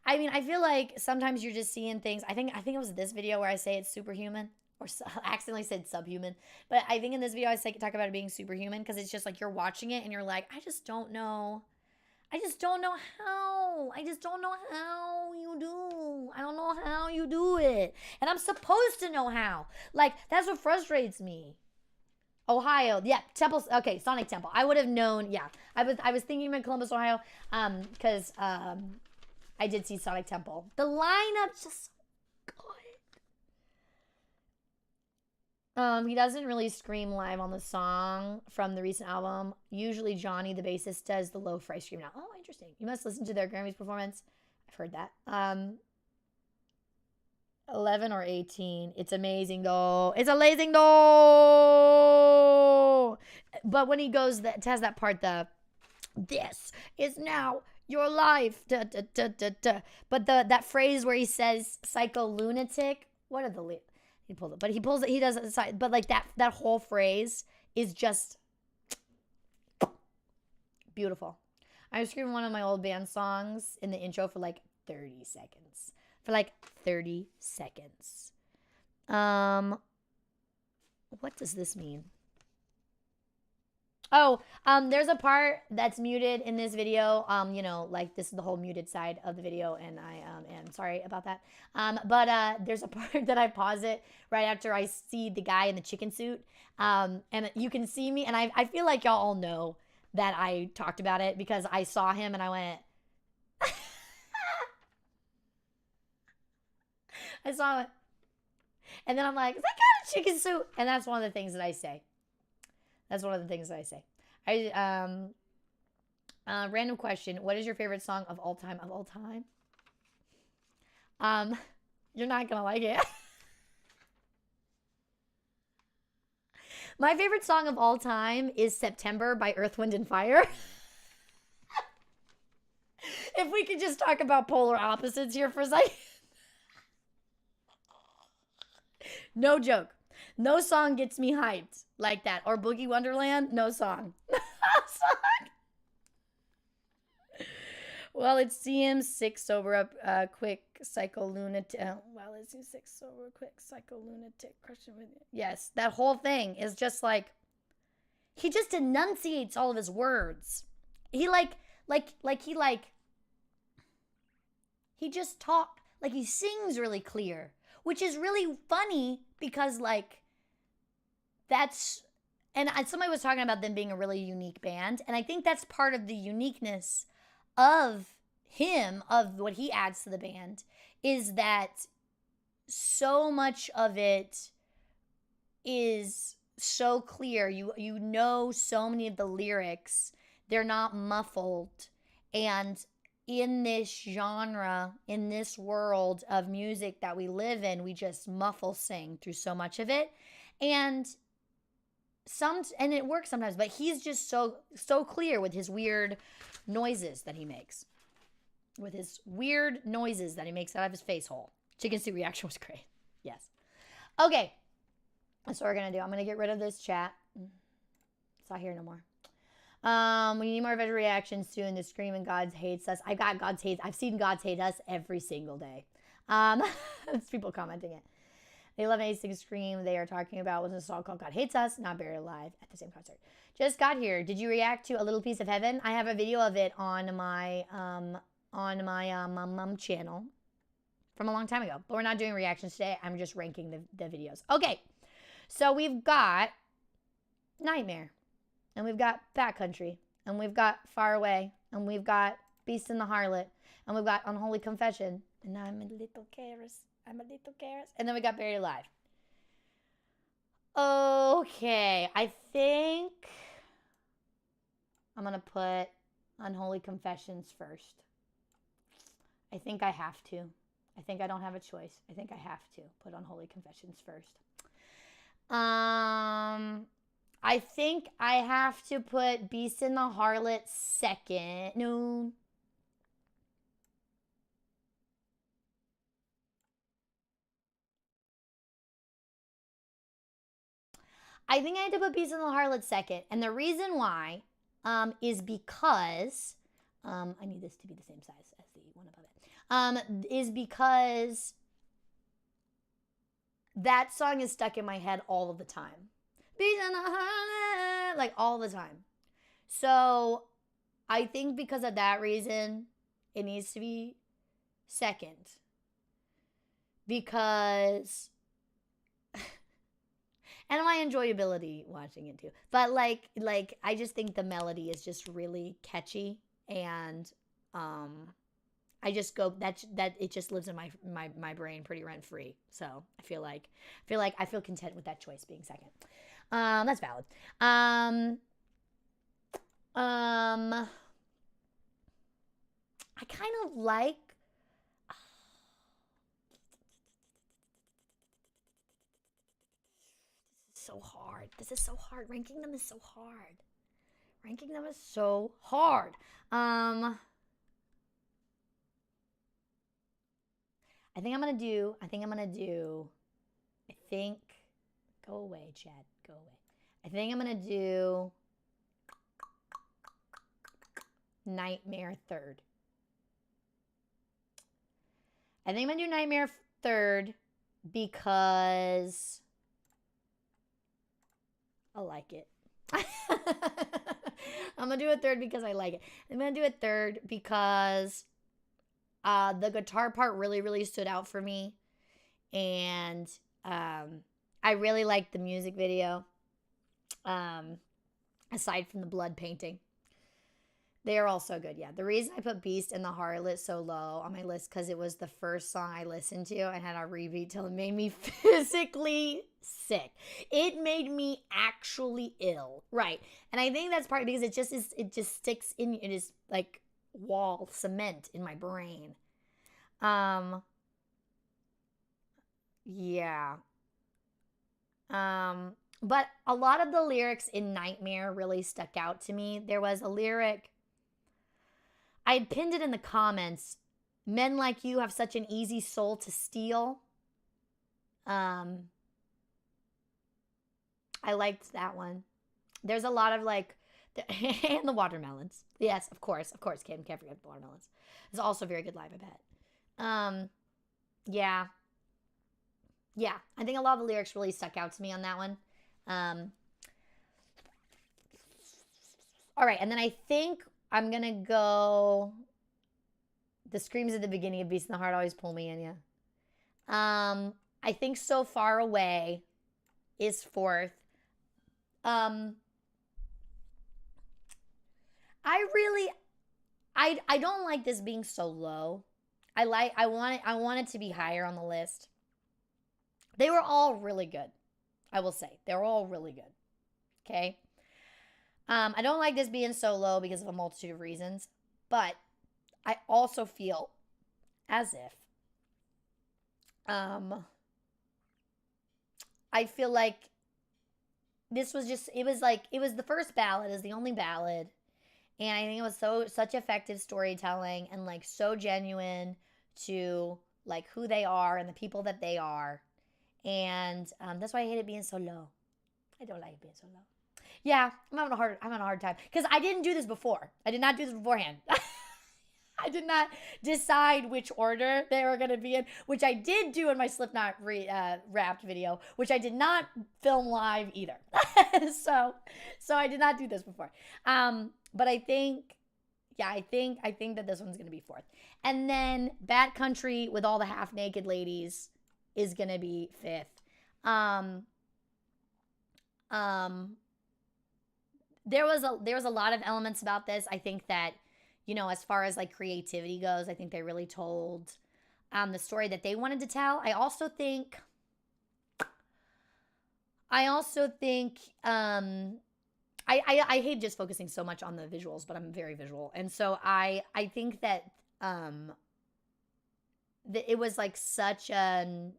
I mean, I feel like sometimes you're just seeing things. I think it was this video where I say it's superhuman, or accidentally said subhuman. But I think in this video I talk about it being superhuman because it's just like you're watching it and you're like, I just don't know. I just don't know how. I just don't know how you do. I don't know how you do it. And I'm supposed to know how. Like, that's what frustrates me. Ohio. Yeah, Temple. Okay, Sonic Temple. I would have known. Yeah. I was thinking about Columbus, Ohio, because I did see Sonic Temple. The lineup's just good. He doesn't really scream live on the song from the recent album. Usually Johnny, the bassist, does the low fry scream now. Oh, interesting. You must listen to their Grammys performance. I've heard that. 11 or 18. It's amazing though. It's amazing though. But when he goes, has that part, this is now your life. Da, da, da, da, da. But that phrase where he says psycho lunatic. What are the he pulled it, but he pulls it. He does it aside. But like that whole phrase is just beautiful. I was screaming one of my old band songs in the intro for like 30 seconds. For like 30 seconds. What does this mean? Oh, there's a part that's muted in this video. You know, like this is the whole muted side of the video, and I am sorry about that. But there's a part that I pause it right after I see the guy in the chicken suit. And you can see me, and I feel like y'all all know that I talked about it because I saw him and I went. I saw it, and then I'm like, is that guy in a chicken suit? And that's one of the things that I say. That's one of the things that I say. Random question. What is your favorite song of all time? Of all time? You're not going to like it. My favorite song of all time is September by Earth, Wind, and Fire. If we could just talk about polar opposites here for a second. No joke. No song gets me hyped like that. Or Boogie Wonderland, no song. No song. Well, it's CM 6 sober up quick psycho lunatic. Well, it's 6 sober quick psycho lunatic question with you. Yes, that whole thing is just like he just enunciates all of his words. He he just talk like he sings really clear, which is really funny because like that's, and somebody was talking about them being a really unique band, and I think that's part of the uniqueness of him, of what he adds to the band, is that so much of it is so clear. You know so many of the lyrics. They're not muffled. And in this genre, in this world of music that we live in, we just muffle sing through so much of it. And it works sometimes, but he's just so clear with his weird noises that he makes. With his weird noises that he makes out of his face hole. Chicken Soup reaction was great. Yes. Okay. That's what we're going to do. I'm going to get rid of this chat. It's not here no more. We need more Avenged reactions soon. The screaming God's hates us. I've seen God's hate us every single day. It's people commenting it. They love an A6 Scream. They are talking about was a song called God Hates Us, Not Buried Alive at the same concert. Just got here. Did you react to A Little Piece of Heaven? I have a video of it on my mum channel from a long time ago. But we're not doing reactions today. I'm just ranking the videos. Okay. So we've got Nightmare. And we've got Backcountry. And we've got Far Away. And we've got Beast and the Harlot. And we've got Unholy Confession. And I'm a little careless. And then we got Buried Alive. Okay. I think I'm going to put Unholy Confessions first. I think I have to. I think I don't have a choice. I think I have to put Unholy Confessions first. I think I have to put Beast and the Harlot second. No. I think I had to put Beast and the Harlot second. And the reason why is because, I need this to be the same size as the one above it, is because that song is stuck in my head all of the time. Beast and the Harlot, like all the time. So I think because of that reason, it needs to be second. Because... and my enjoyability watching it too. But like I just think the melody is just really catchy, and I just go that it just lives in my brain pretty rent free. So I feel content with that choice being second. That's valid. I kind of like. So hard. This is so hard. Ranking them is so hard. I think go away, Chad. Go away. I think I'm gonna do Nightmare third. I think I'm gonna do Nightmare third because I like it. I'm going to do a third because I like it. I'm going to do a third because the guitar part really, really stood out for me. And I really liked the music video. Aside from the blood painting. They are all so good, yeah. The reason I put Beast and the Harlot so low on my list because it was the first song I listened to and had a repeat till it made me physically sick. It made me actually ill, right? And I think that's part because it just sticks in. It is like wall cement in my brain. Yeah. But a lot of the lyrics in Nightmare really stuck out to me. There was a lyric. I had pinned it in the comments. Men like you have such an easy soul to steal. I liked that one. There's a lot of like, and the watermelons. Yes, of course, Kim. Can't forget the watermelons. It's also a very good live, I bet. Yeah. I think a lot of the lyrics really stuck out to me on that one. All right, and then I think I'm gonna go. The screams at the beginning of Beast in the Heart always pull me in, yeah. I think So Far Away is fourth. I don't like this being so low. I want it to be higher on the list. They were all really good. I will say. They're all really good. Okay? I don't like this being so low because of a multitude of reasons, but I also feel as if I feel like this was just, it was the first ballad, is the only ballad, and I think it was such effective storytelling and like so genuine to like who they are and the people that they are, and that's why I hate it being so low. I don't like it being so low. Yeah, I'm having a hard time because I didn't do this before. I did not do this beforehand. I did not decide which order they were going to be in, which I did do in my Slipknot Wrapped video, which I did not film live either. so I did not do this before. But I think that this one's going to be fourth. And then Bat Country with all the half naked ladies is going to be fifth. There was a lot of elements about this. I think that, you know, as far as like creativity goes, I think they really told the story that they wanted to tell. I also think I hate just focusing so much on the visuals, but I'm very visual. And so I think that it was like such an,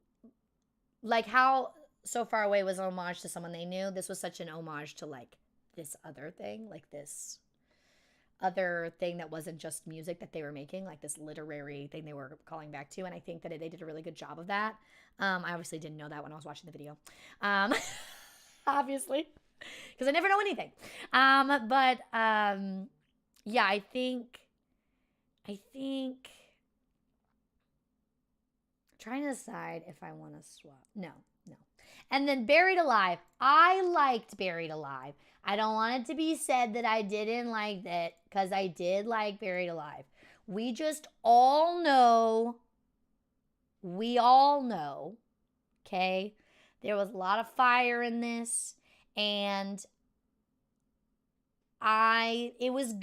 like how So Far Away was an homage to someone they knew. This was such an homage to like this other thing, like this other thing that wasn't just music that they were making, like this literary thing they were calling back to. And I think that they did a really good job of that. I obviously didn't know that when I was watching the video. Obviously, because I never know anything. Yeah, I think trying to decide if I want to swap. No. And then Buried Alive. I liked Buried Alive. I don't want it to be said that I didn't like it, because I did like Buried Alive. We all know, okay? There was a lot of fire in this, and it was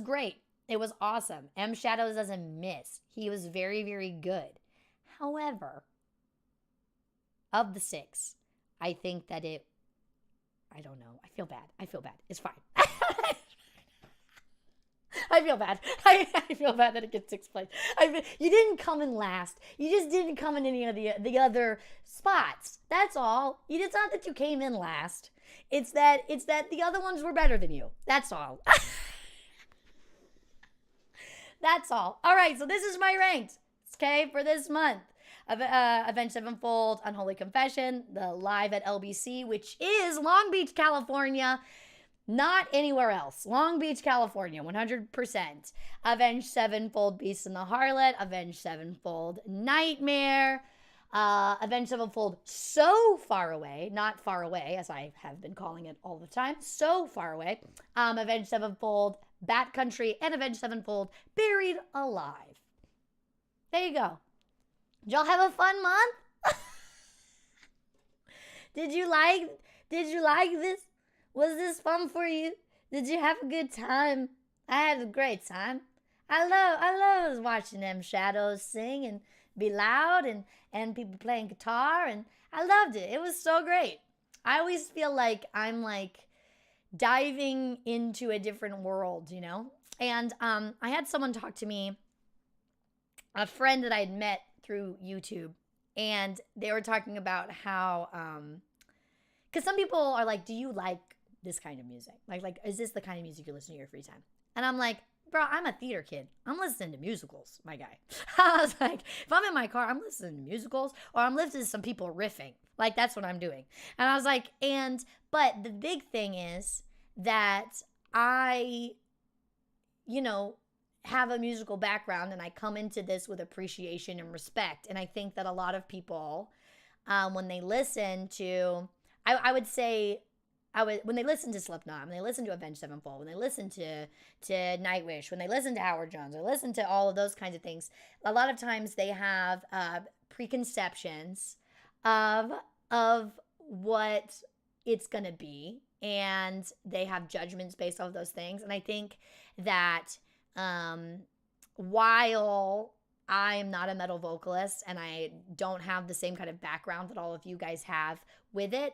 great. It was awesome. M. Shadows doesn't miss. He was very, very good. However, of the 6, I think that I don't know. I feel bad. It's fine. I feel bad. I feel bad that it gets 6th place. You didn't come in last. You just didn't come in any of the other spots. That's all. It's not that you came in last. It's that the other ones were better than you. That's all. That's all. All right, so this is my ranked, okay, for this month. Avenged Sevenfold, Unholy Confession, the live at LBC, which is Long Beach, California, not anywhere else. Long Beach, California, 100%. Avenged Sevenfold, Beast and the Harlot, Avenged Sevenfold, Nightmare, Avenged Sevenfold, So Far Away, not Far Away, as I have been calling it all the time, So Far Away, Avenged Sevenfold, Bat Country, and Avenged Sevenfold, Buried Alive. There you go. Did y'all have a fun month? Did you like this? Was this fun for you? Did you have a good time? I had a great time. I love watching them shadows sing and be loud and people playing guitar, and I loved it. It was so great. I always feel like I'm like diving into a different world, you know? And I had someone talk to me, a friend that I had met through YouTube, and they were talking about how because some people are like, do you like this kind of music, like is this the kind of music you listen to in your free time? And I'm like, bro, I'm a theater kid. I'm listening to musicals, my guy. I was like, if I'm in my car, I'm listening to musicals, or I'm listening to some people riffing. Like, that's what I'm doing. And I was like, but the big thing is that I, you know, have a musical background, and I come into this with appreciation and respect. And I think that a lot of people, when they listen to, I would say, when they listen to Slipknot, when they listen to Avenged Sevenfold, when they listen to Nightwish, when they listen to Howard Jones, or listen to all of those kinds of things, a lot of times they have preconceptions of what it's gonna be, and they have judgments based off those things. And I think that while I'm not a metal vocalist and I don't have the same kind of background that all of you guys have with it,